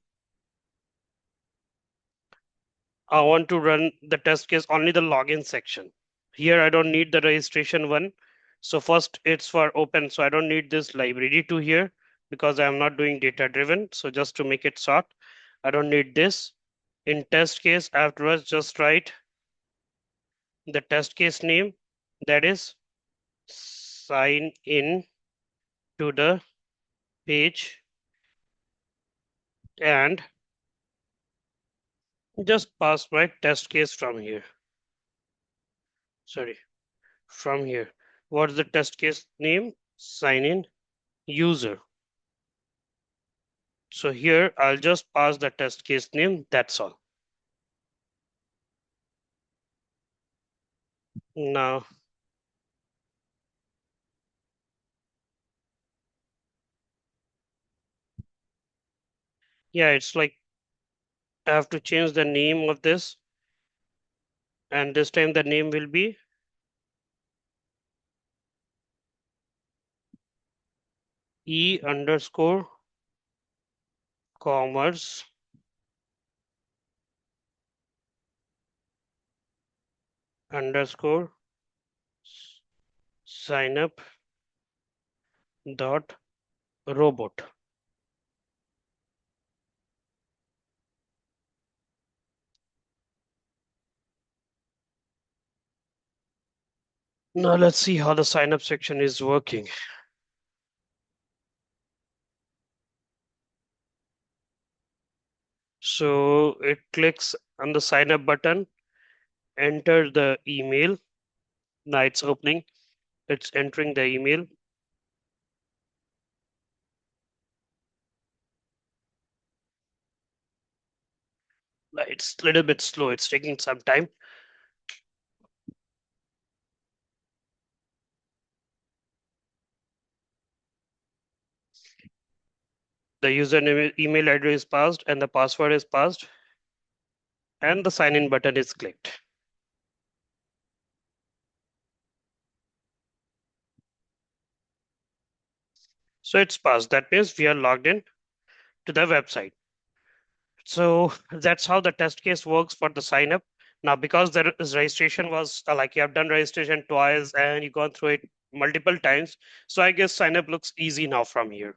the test case only the login section. Here I don't need the registration one. So first it's for open. So I don't need this library to here because I'm not doing data driven. So just to make it short, I don't need this. In test case, afterwards, just write the test case name, that is sign in to the page, and just pass my test case from here. Sorry, from here. What's the test case name? Sign in user. So here I'll just pass the test case name. That's all. Now, yeah, it's like I have to change the name of this, and this time the name will be e underscore commerce underscore sign up dot robot. Now let's see how the sign up section is working. So it clicks on the sign up button, enter the email. Now it's opening, it's entering the email. It's a little bit slow, it's taking some time. The username email address is passed and the password is passed, and the sign in button is clicked. So it's passed. That means we are logged in to the website. So that's how the test case works for the sign up. Now, because the registration was like you have done registration twice and you've gone through it multiple times. So I guess sign up looks easy now from here.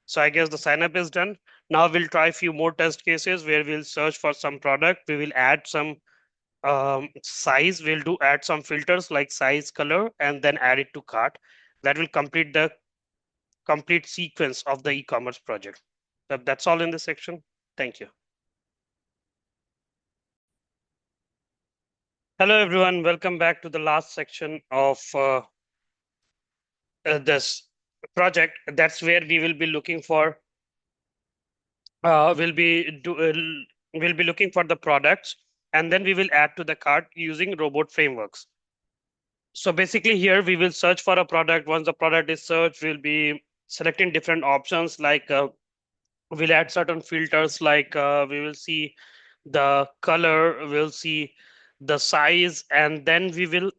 So I guess the sign up is done. Now we'll try a few more test cases where we'll search for some product. We will add some size. We'll do add some filters like size, color, and then add it to cart. That will complete the complete sequence of the e-commerce project. That's all in this section. Thank you. Hello, everyone. Welcome back to the last section of this project. That's where we will be looking for. We'll be we'll be looking for the products, and then we will add to the cart using robot frameworks. So basically, here we will search for a product. Once the product is searched, we'll be selecting different options like we'll add certain filters like we will see the color, we'll see the size, and then we will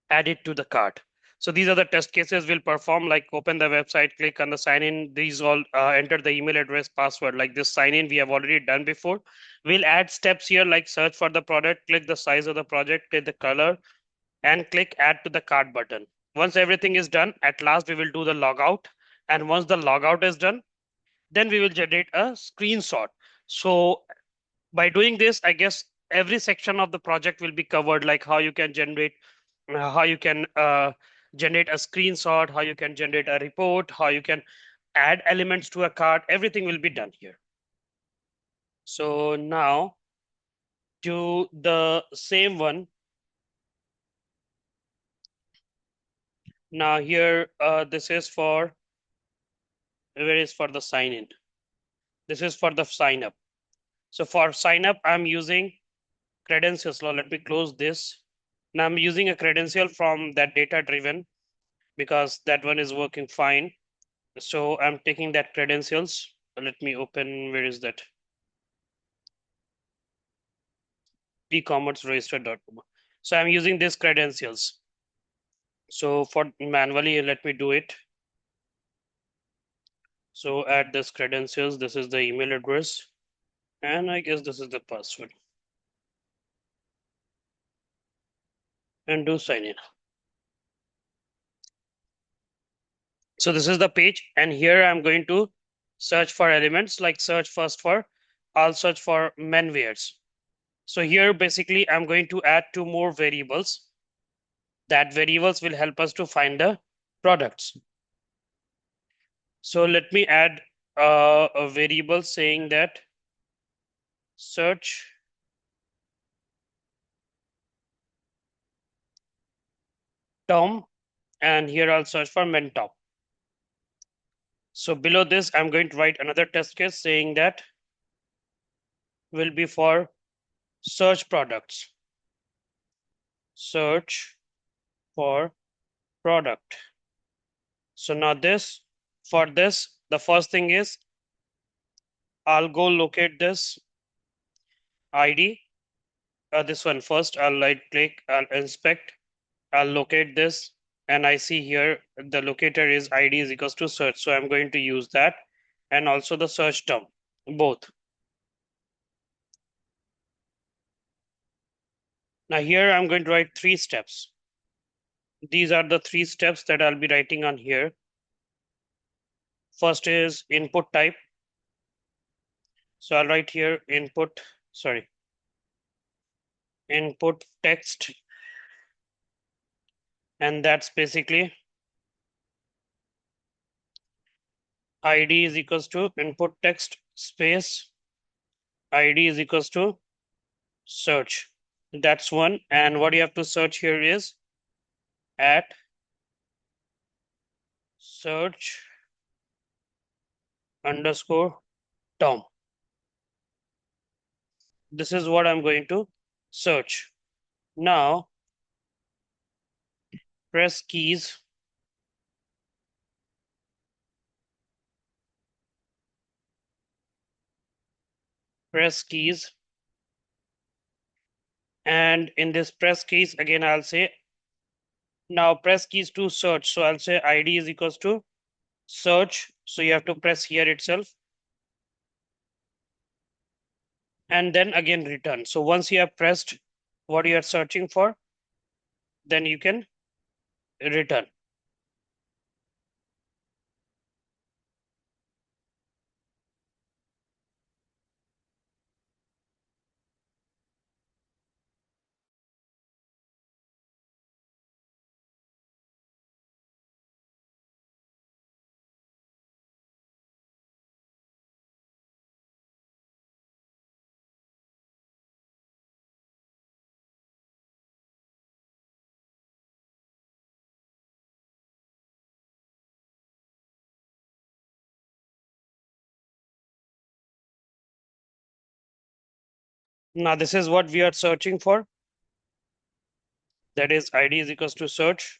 add it to the cart. So these are the test cases we'll perform, like open the website, click on the sign in. These all enter the email address, password. Like this sign in we have already done before. We'll add steps here like search for the product, click the size of the project, click the color, and click add to the cart button. Once everything is done, at last we will do the logout. And once the logout is done, then we will generate a screenshot. So by doing this, I guess every section of the project will be covered, like how you can generate a screenshot, how you can generate a report, how you can add elements to a cart. Everything will be done here. So now to the same one, Now here, this is for, where is for the sign in? This is for the sign up. So for sign up, I'm using credentials. Now let me close this. Now I'm using a credential from that data driven because that one is working fine. So I'm taking that credentials. Let me open, where is that? Ecommerce register.com. So I'm using this credentials. So for manually, let me do it. So add this credentials. This is the email address. And I guess this is the password. And do sign in. So this is the page. And here I'm going to search for elements, like search first for, I'll search for menwears. So here basically I'm going to add two more variables. That variables will help us to find the products. So let me add a variable saying that search Tom, and here I'll search for men top. So below this, I'm going to write another test case saying that will be for search products. Search for product. So now this, for this, the first thing is I'll go locate this ID. This one first, I'll right click, I'll inspect, I'll locate this, and I see here the locator is ID is equals to search. So I'm going to use that, and also the search term, both. Now here I'm going to write 3 steps. These are the 3 steps that I'll be writing on here. First is input type. So I'll write here input text, and that's basically ID is equals to input text space ID is equals to search. That's one. And what you have to search here is at search underscore Tom. This is what I'm going to search. Now press keys. Press keys. And in this press keys, again, I'll say now press keys to search. So I'll say ID is equals to search. So you have to press here itself. And then again return. So once you have pressed what you are searching for, then you can return. Now this is what we are searching for. That is ID is equals to search.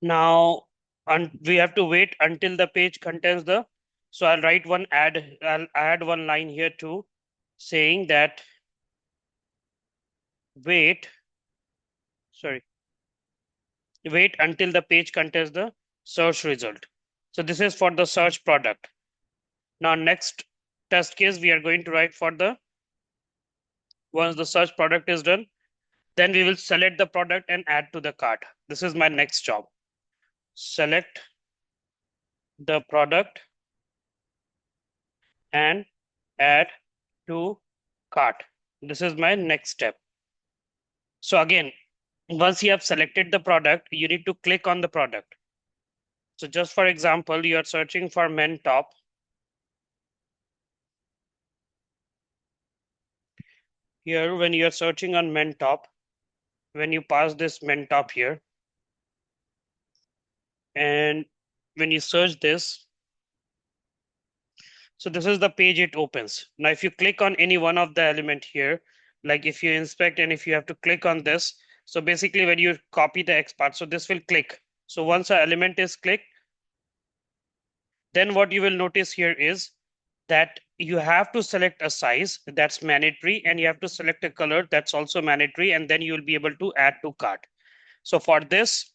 Now we have to wait until the page contains the, so I'll write one I'll add one line here too, saying that wait, wait until the page contains the search result. So this is for the search product. Now next test case we are going to write for the, once the search product is done, then we will select the product and add to the cart. This is my next job. Select the product and add to cart. This is my next step. So again, Once you have selected the product, you need to click on the product. So just for example, you are searching for men top. Here, when you are searching on men top, when you pass this men top here, and when you search this, so this is the page it opens. Now, if you click on any one of the element here, like if you inspect and if you have to click on this, so basically when you copy the XPath, so this will click. So once an element is clicked, then what you will notice here is that you have to select a size that's mandatory, and you have to select a color that's also mandatory, and then you will be able to add to cart. So for this,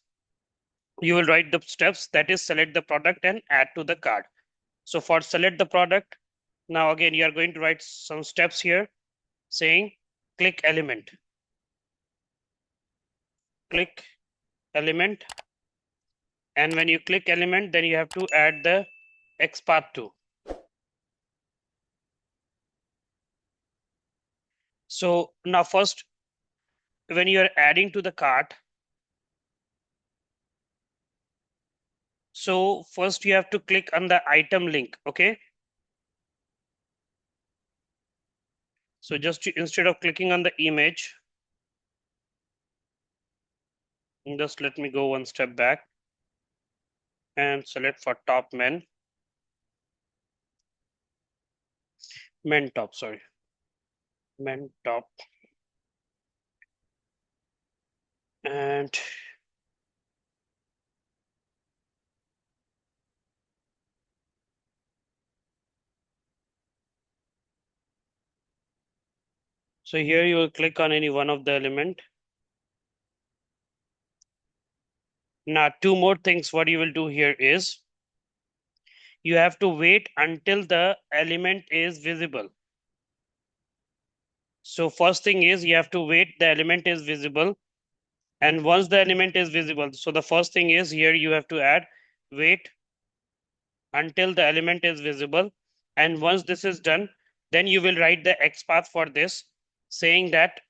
you will write the steps, that is select the product and add to the cart. So for select the product, now again, you are going to write some steps here saying click element, click element. And when you click element, then you have to add the XPath to. So now first, when you are adding to the cart, so first you have to click on the item link, okay? So instead of clicking on the image, just let me go one step back and select for top men top, sorry, men top. And so here you will click on any one of the element. Now, two more things what you will do here is you have to wait until the element is visible. So first thing is you have to wait the element is visible. And once the element is visible, so the first thing is here you have to add wait until the element is visible. And once this is done, then you will write the XPath for this, saying that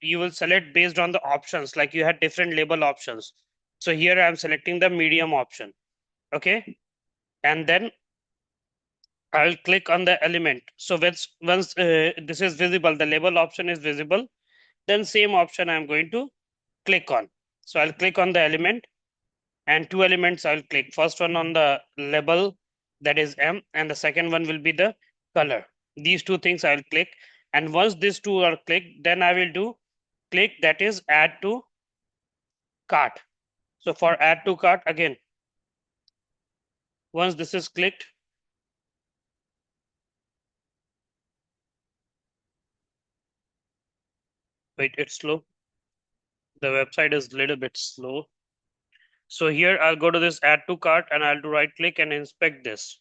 you will select based on the options, like you had different label options. So here I'm selecting the medium option. Okay. And then I'll click on the element. So once this is visible, the label option is visible, then same option I'm going to click on. So I'll click on the element, and two elements I'll click. First one on the label, that is M, and the second one will be the color. These two things I'll click. And once these two are clicked, then I will do click, that is add to cart. So for add to cart, again, once this is clicked, wait, it's slow. The website is a little bit slow. So here I'll go to this add to cart and I'll do right click and inspect this.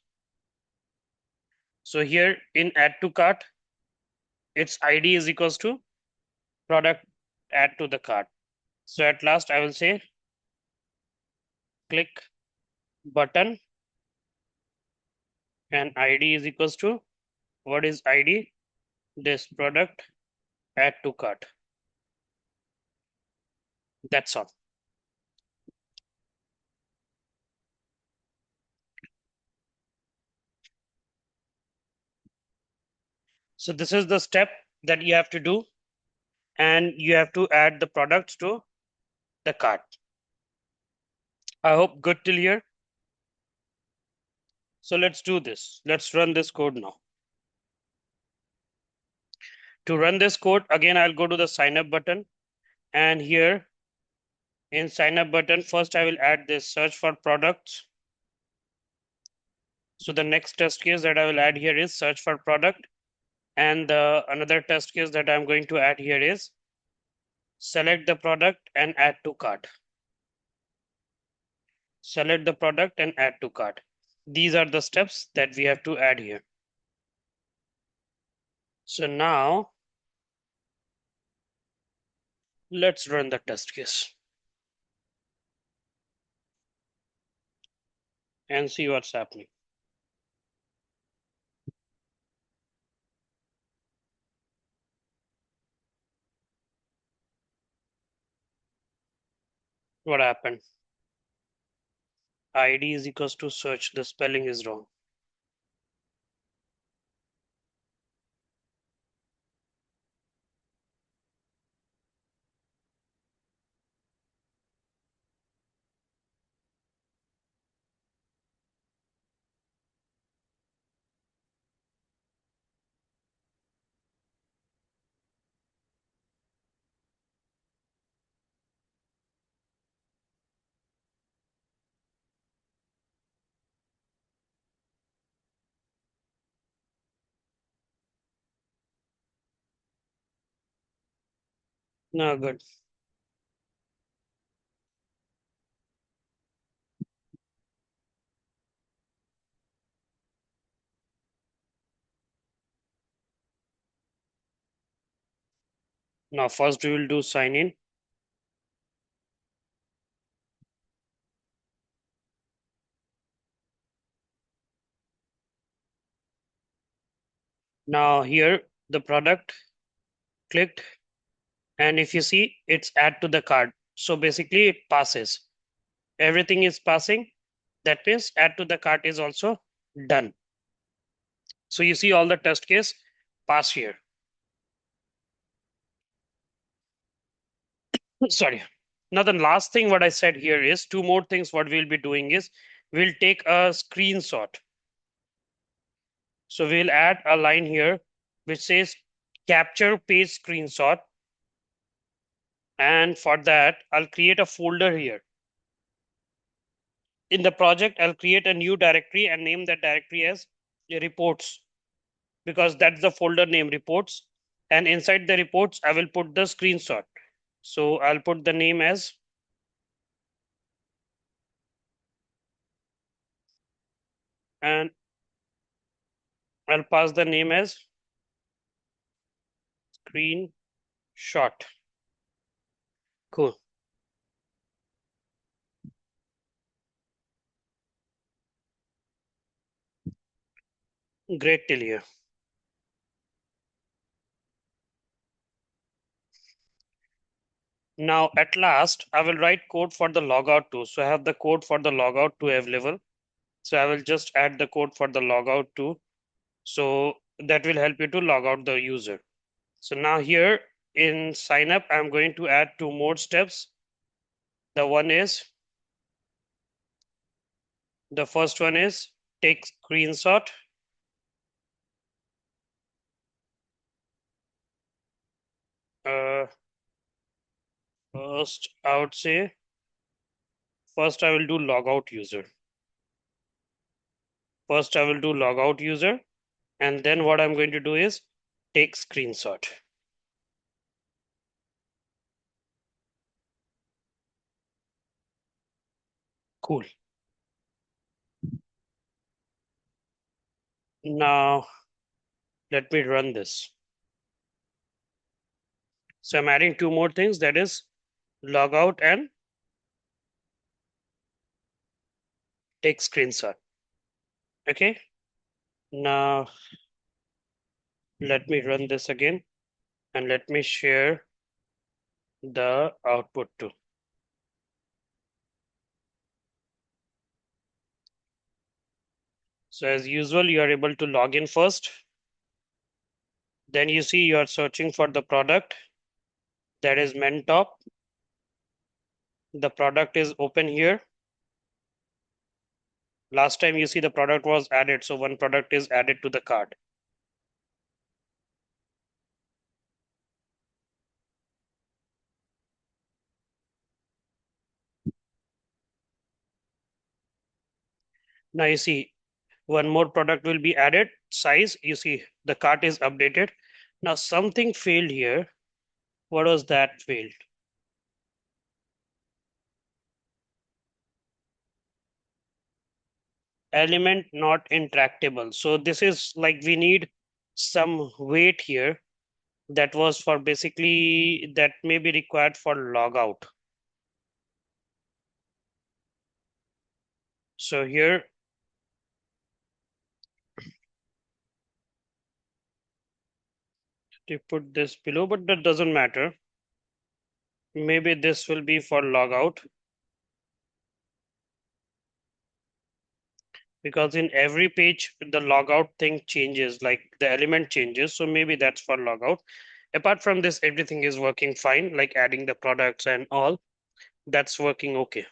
So here in add to cart, its ID is equals to product add to the cart. So at last I will say click button and ID is equals to, what is ID? This product add to cart. That's all. So this is the step that you have to do, and you have to add the products to the cart. I hope good till here. So let's do this. Let's run this code now. To run this code, again, I'll go to the sign up button, and here in sign up button, first I will add this search for products. So the next test case that I will add here is search for product. And another test case that I'm going to add here is select the product and add to cart. Select the product and add to cart. These are the steps that we have to add here. So now let's run the test case and see what's happening. What happened? ID is equals to search. The spelling is wrong. No, good. Now first we will do sign in. Now here the product clicked, and if you see, it's add to the cart. So basically it passes. Everything is passing. That means add to the cart is also done. So you see all the test case pass here. Sorry. Now the last thing what I said here is two more things what we'll be doing is we'll take a screenshot. So we'll add a line here which says capture page screenshot. And for that, I'll create a folder here. In the project, I'll create a new directory and name that directory as reports, because that's the folder name, reports. And inside the reports, I will put the screenshot. So I'll put the name as, and I'll pass the name as screenshot. Cool. Great till here. Now, at last, I will write code for the logout too. So I have the code for the logout to available. So I will just add the code for the logout too. So that will help you to log out the user. So now here in sign up, I'm going to add two more steps. The first one is take screenshot. Uh, first, I would say, first I will do logout user. First, I will do logout user. And then what I'm going to do is take screenshot. Cool. Now, let me run this. So I'm adding two more things, that is logout and take screenshot. Okay. Now, let me run this again and let me share the output too. So as usual, you are able to log in first. Then you see you are searching for the product, that is Mentop. The product is open here. Last time you see the product was added. So one product is added to the cart. Now you see one more product will be added. Size, you see the cart is updated. Now something failed here. What was that failed? Element not intractable. So this is like we need some weight here that was for basically that may be required for logout. So here to put this below, but that doesn't matter. Maybe this will be for logout. because in every page the logout thing changes, like the element changes. So maybe that's for logout. Apart from this, everything is working fine, like adding the products and all. That's working okay.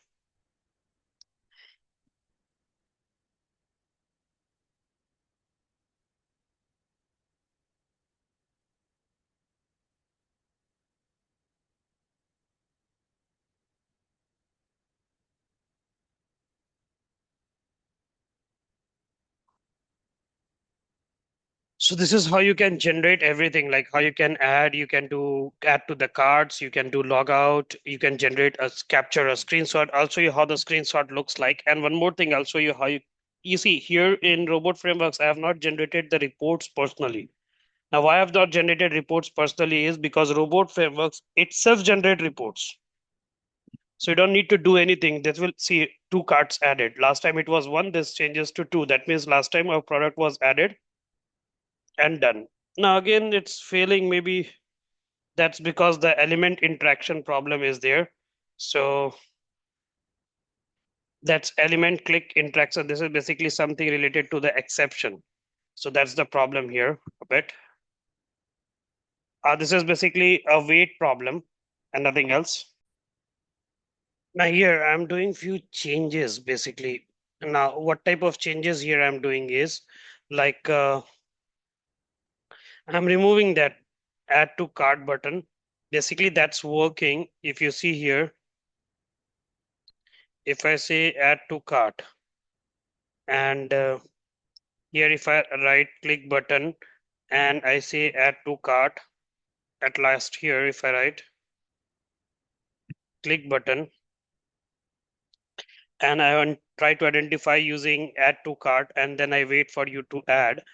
So this is how you can generate everything, like how you can add, you can do add to the cards, you can do logout, you can generate capture a screenshot. I'll show you how the screenshot looks like. And one more thing, I'll show you how you see here in robot frameworks, I have not generated the reports personally. Now, why I have not generated reports personally is because robot frameworks itself generate reports. So you don't need to do anything. This will see two cards added. Last time it was one, this changes to two. That means last time our product was added and done. Now again, it's failing. Maybe that's because the element interaction problem is there. So that's element click interaction. This is basically something related to the exception. So that's the problem here a bit. This is basically a weight problem and nothing else. Now here I'm doing few changes basically. Now what type of changes here I'm doing is like I'm removing that add to cart button. Basically that's working. If you see here, if I say add to cart and here if I right click button and I say add to cart, at last here if I write click button and try to identify using add to cart and then I wait for you to add,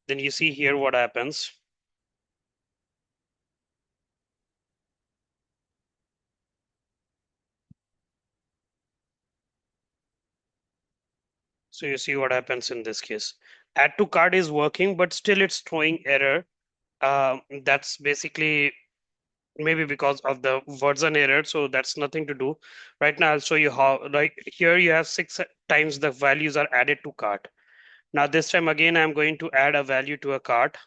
then you see here what happens. So you see what happens in this case. Add to cart is working, but still it's throwing error. That's basically maybe because of the version error. So that's nothing to do. Right now, I'll show you how. Like here, you have 6 times the values are added to cart. Now this time again, I'm going to add a value to a cart,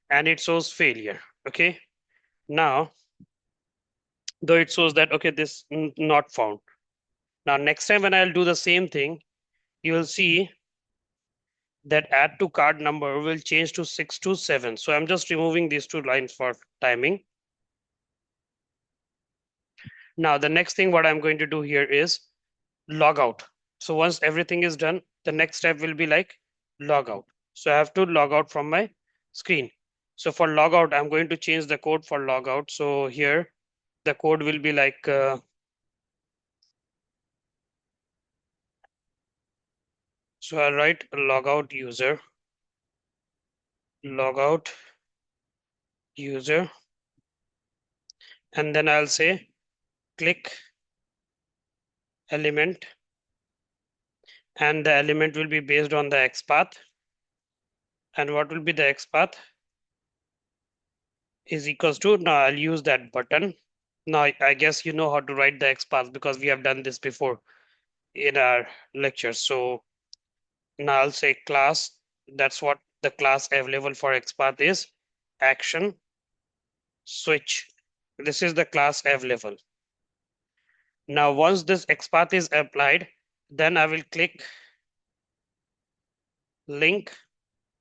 and it shows failure. Okay. Now, though it shows that okay, this not found. Now next time when I'll do the same thing, you will see that add to card number will change to 627. So I'm just removing these two lines for timing. Now the next thing what I'm going to do here is log out. So once everything is done, the next step will be like log out. So I have to log out from my screen. So for log out, I'm going to change the code for log out. So here the code will be like so I'll write logout user, logout user, and then I'll say click element, and the element will be based on the XPath. And what will be the XPath is equals to, now I'll use that button. Now I guess you know how to write the XPath because we have done this before in our lectures. So now I'll say class, that's what the class available for XPath is, action switch. This is the class available. Now once this XPath is applied, then I will click link,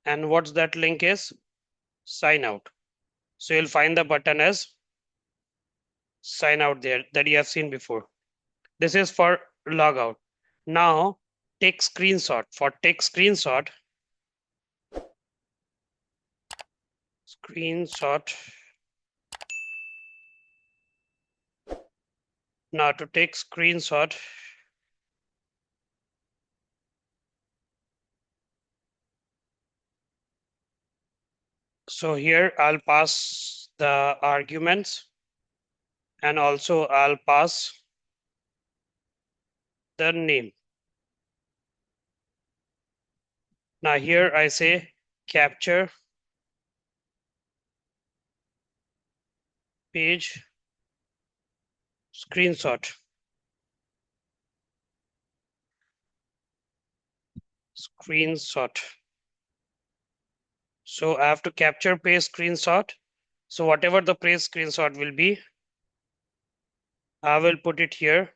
and what's that link is sign out. So you'll find the button as sign out there that you have seen before. This is for logout. Now take screenshot. For take screenshot, screenshot. Now to take screenshot, so here I'll pass the arguments and also I'll pass the name. Now here I say capture page screenshot. screenshot. So I have to capture paste screenshot. So whatever the paste screenshot will be, I will put it here.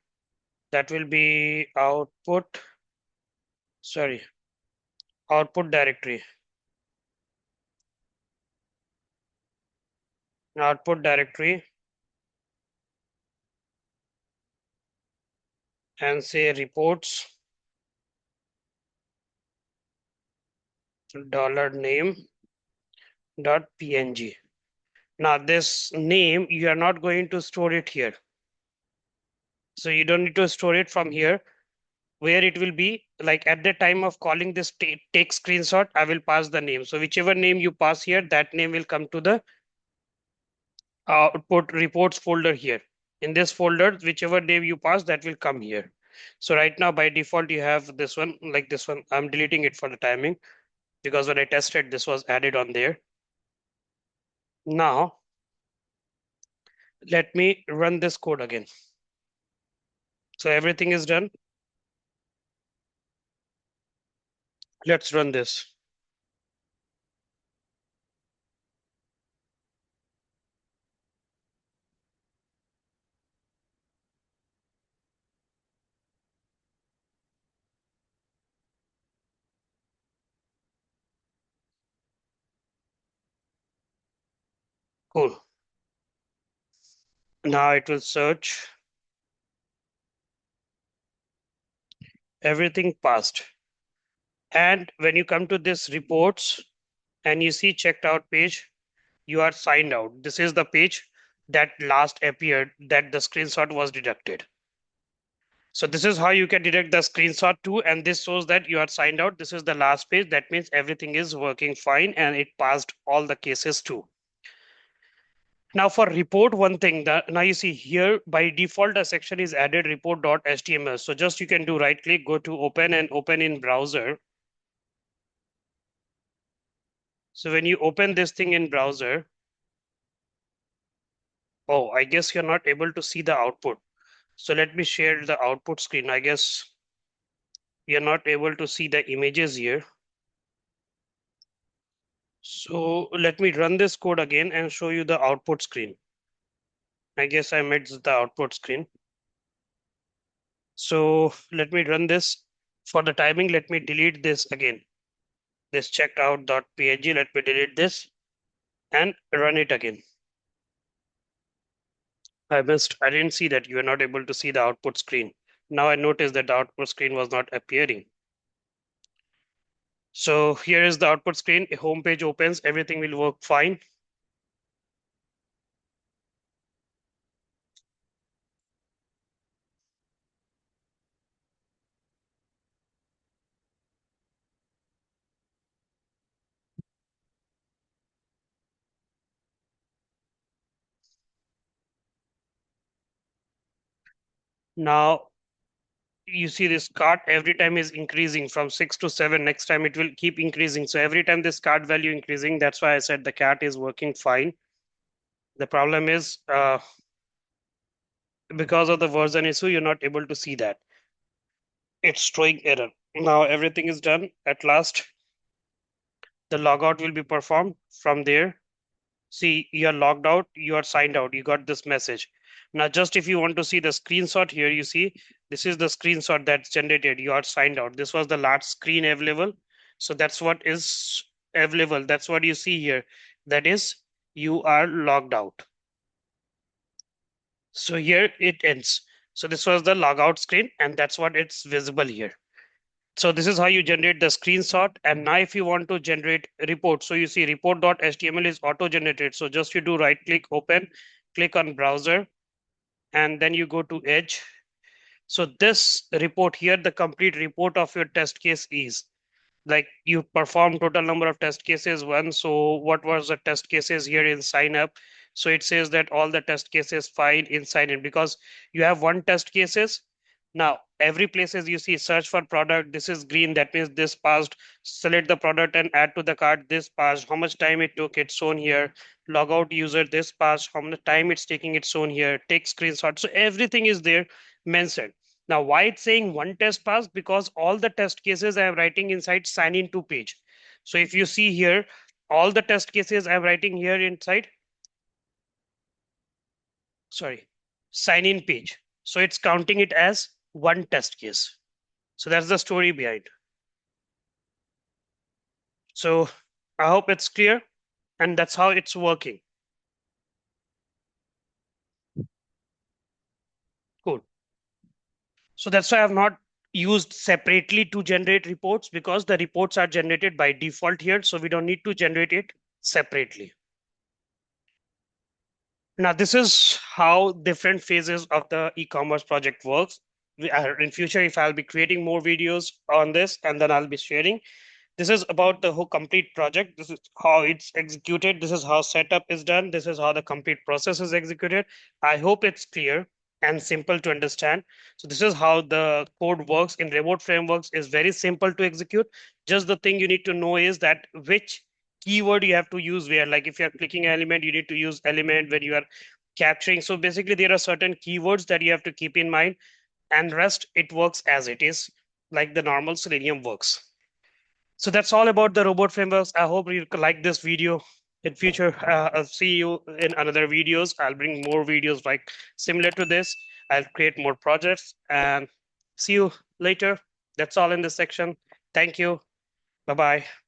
That will be sorry, output directory. Output directory and say reports $name dot png. Now this name, you are not going to store it here. So you don't need to store it from here. Where it will be, like at the time of calling this take screenshot, I will pass the name. So whichever name you pass here, that name will come to the output reports folder here. In this folder, whichever name you pass, that will come here. So right now by default, you have this one, like this one. I'm deleting it for the timing because when I tested, this was added on there. Now, let me run this code again. So everything is done. Let's run this. Cool. Now it will search. Everything passed. And when you come to this reports and you see checked out page, you are signed out. This is the page that last appeared that the screenshot was deducted. So this is how you can detect the screenshot too. And this shows that you are signed out. This is the last page. That means everything is working fine and it passed all the cases too. Now for report, one thing that now you see here by default, a section is added report.html. So just you can do right click, go to open and open in browser. So when you open this thing in browser, oh, I guess you're not able to see the output. So let me share the output screen. I guess you're not able to see the images here. So let me run this code again and show you the output screen. I guess I missed the output screen. So let me run this. For the timing, let me delete this again. This checked out.png, let me delete this and run it again. I didn't see that you were not able to see the output screen. Now I noticed that the output screen was not appearing. So here is the output screen. A home page opens, everything will work fine. Now you see this cart every time is increasing from 6 to 7. Next time it will keep increasing. So every time this cart value increasing, that's why I said the cat is working fine. The problem is because of the version issue, you're not able to see that. It's throwing error. Now everything is done. At last, the logout will be performed from there. See, you're logged out, you are signed out, you got this message. Now, just if you want to see the screenshot here, you see, this is the screenshot that's generated. You are signed out. This was the last screen available. So that's what is available. That's what you see here. That is, you are logged out. So here it ends. So this was the logout screen and that's what it's visible here. So this is how you generate the screenshot. And now if you want to generate report, so you see report.html is auto generated. So just you do right click, open, click on browser, and then you go to Edge. So this report here, the complete report of your test case is like you perform total number of test cases one. So what was the test cases here in sign up? So it says that all the test cases fine in sign in because you have one test cases. Now every places you see search for product, this is green, that means this passed. Select the product and add to the cart, this passed. How much time it took, it's shown here. Log out user, this passed. How much time it's taking, it's shown here. Take screenshot. So everything is there mentioned. Now, why it's saying one test passed? Because all the test cases I am writing inside sign in to page. So if you see here, all the test cases I'm writing here inside, sorry, sign in page. So it's counting it as one test case. So that's the story behind. So I hope it's clear, and that's how it's working. Cool. So that's why I've not used separately to generate reports, because the reports are generated by default here. So we don't need to generate it separately. Now, this is how different phases of the e-commerce project works. In future, if I'll be creating more videos on this, and then I'll be sharing. This is about the whole complete project. This is how it's executed. This is how setup is done. This is how the complete process is executed. I hope it's clear and simple to understand. So this is how the code works in remote frameworks. Is very simple to execute. Just the thing you need to know is that which keyword you have to use where. Like if you're clicking element, you need to use element when you are capturing. So basically there are certain keywords that you have to keep in mind, and rest it works as it is, like the normal Selenium works. So that's all about the robot frameworks. I hope you like this video. In future, I'll see you in another videos. I'll bring more videos like similar to this. I'll create more projects, and see you later. That's all in this section. Thank you. Bye bye.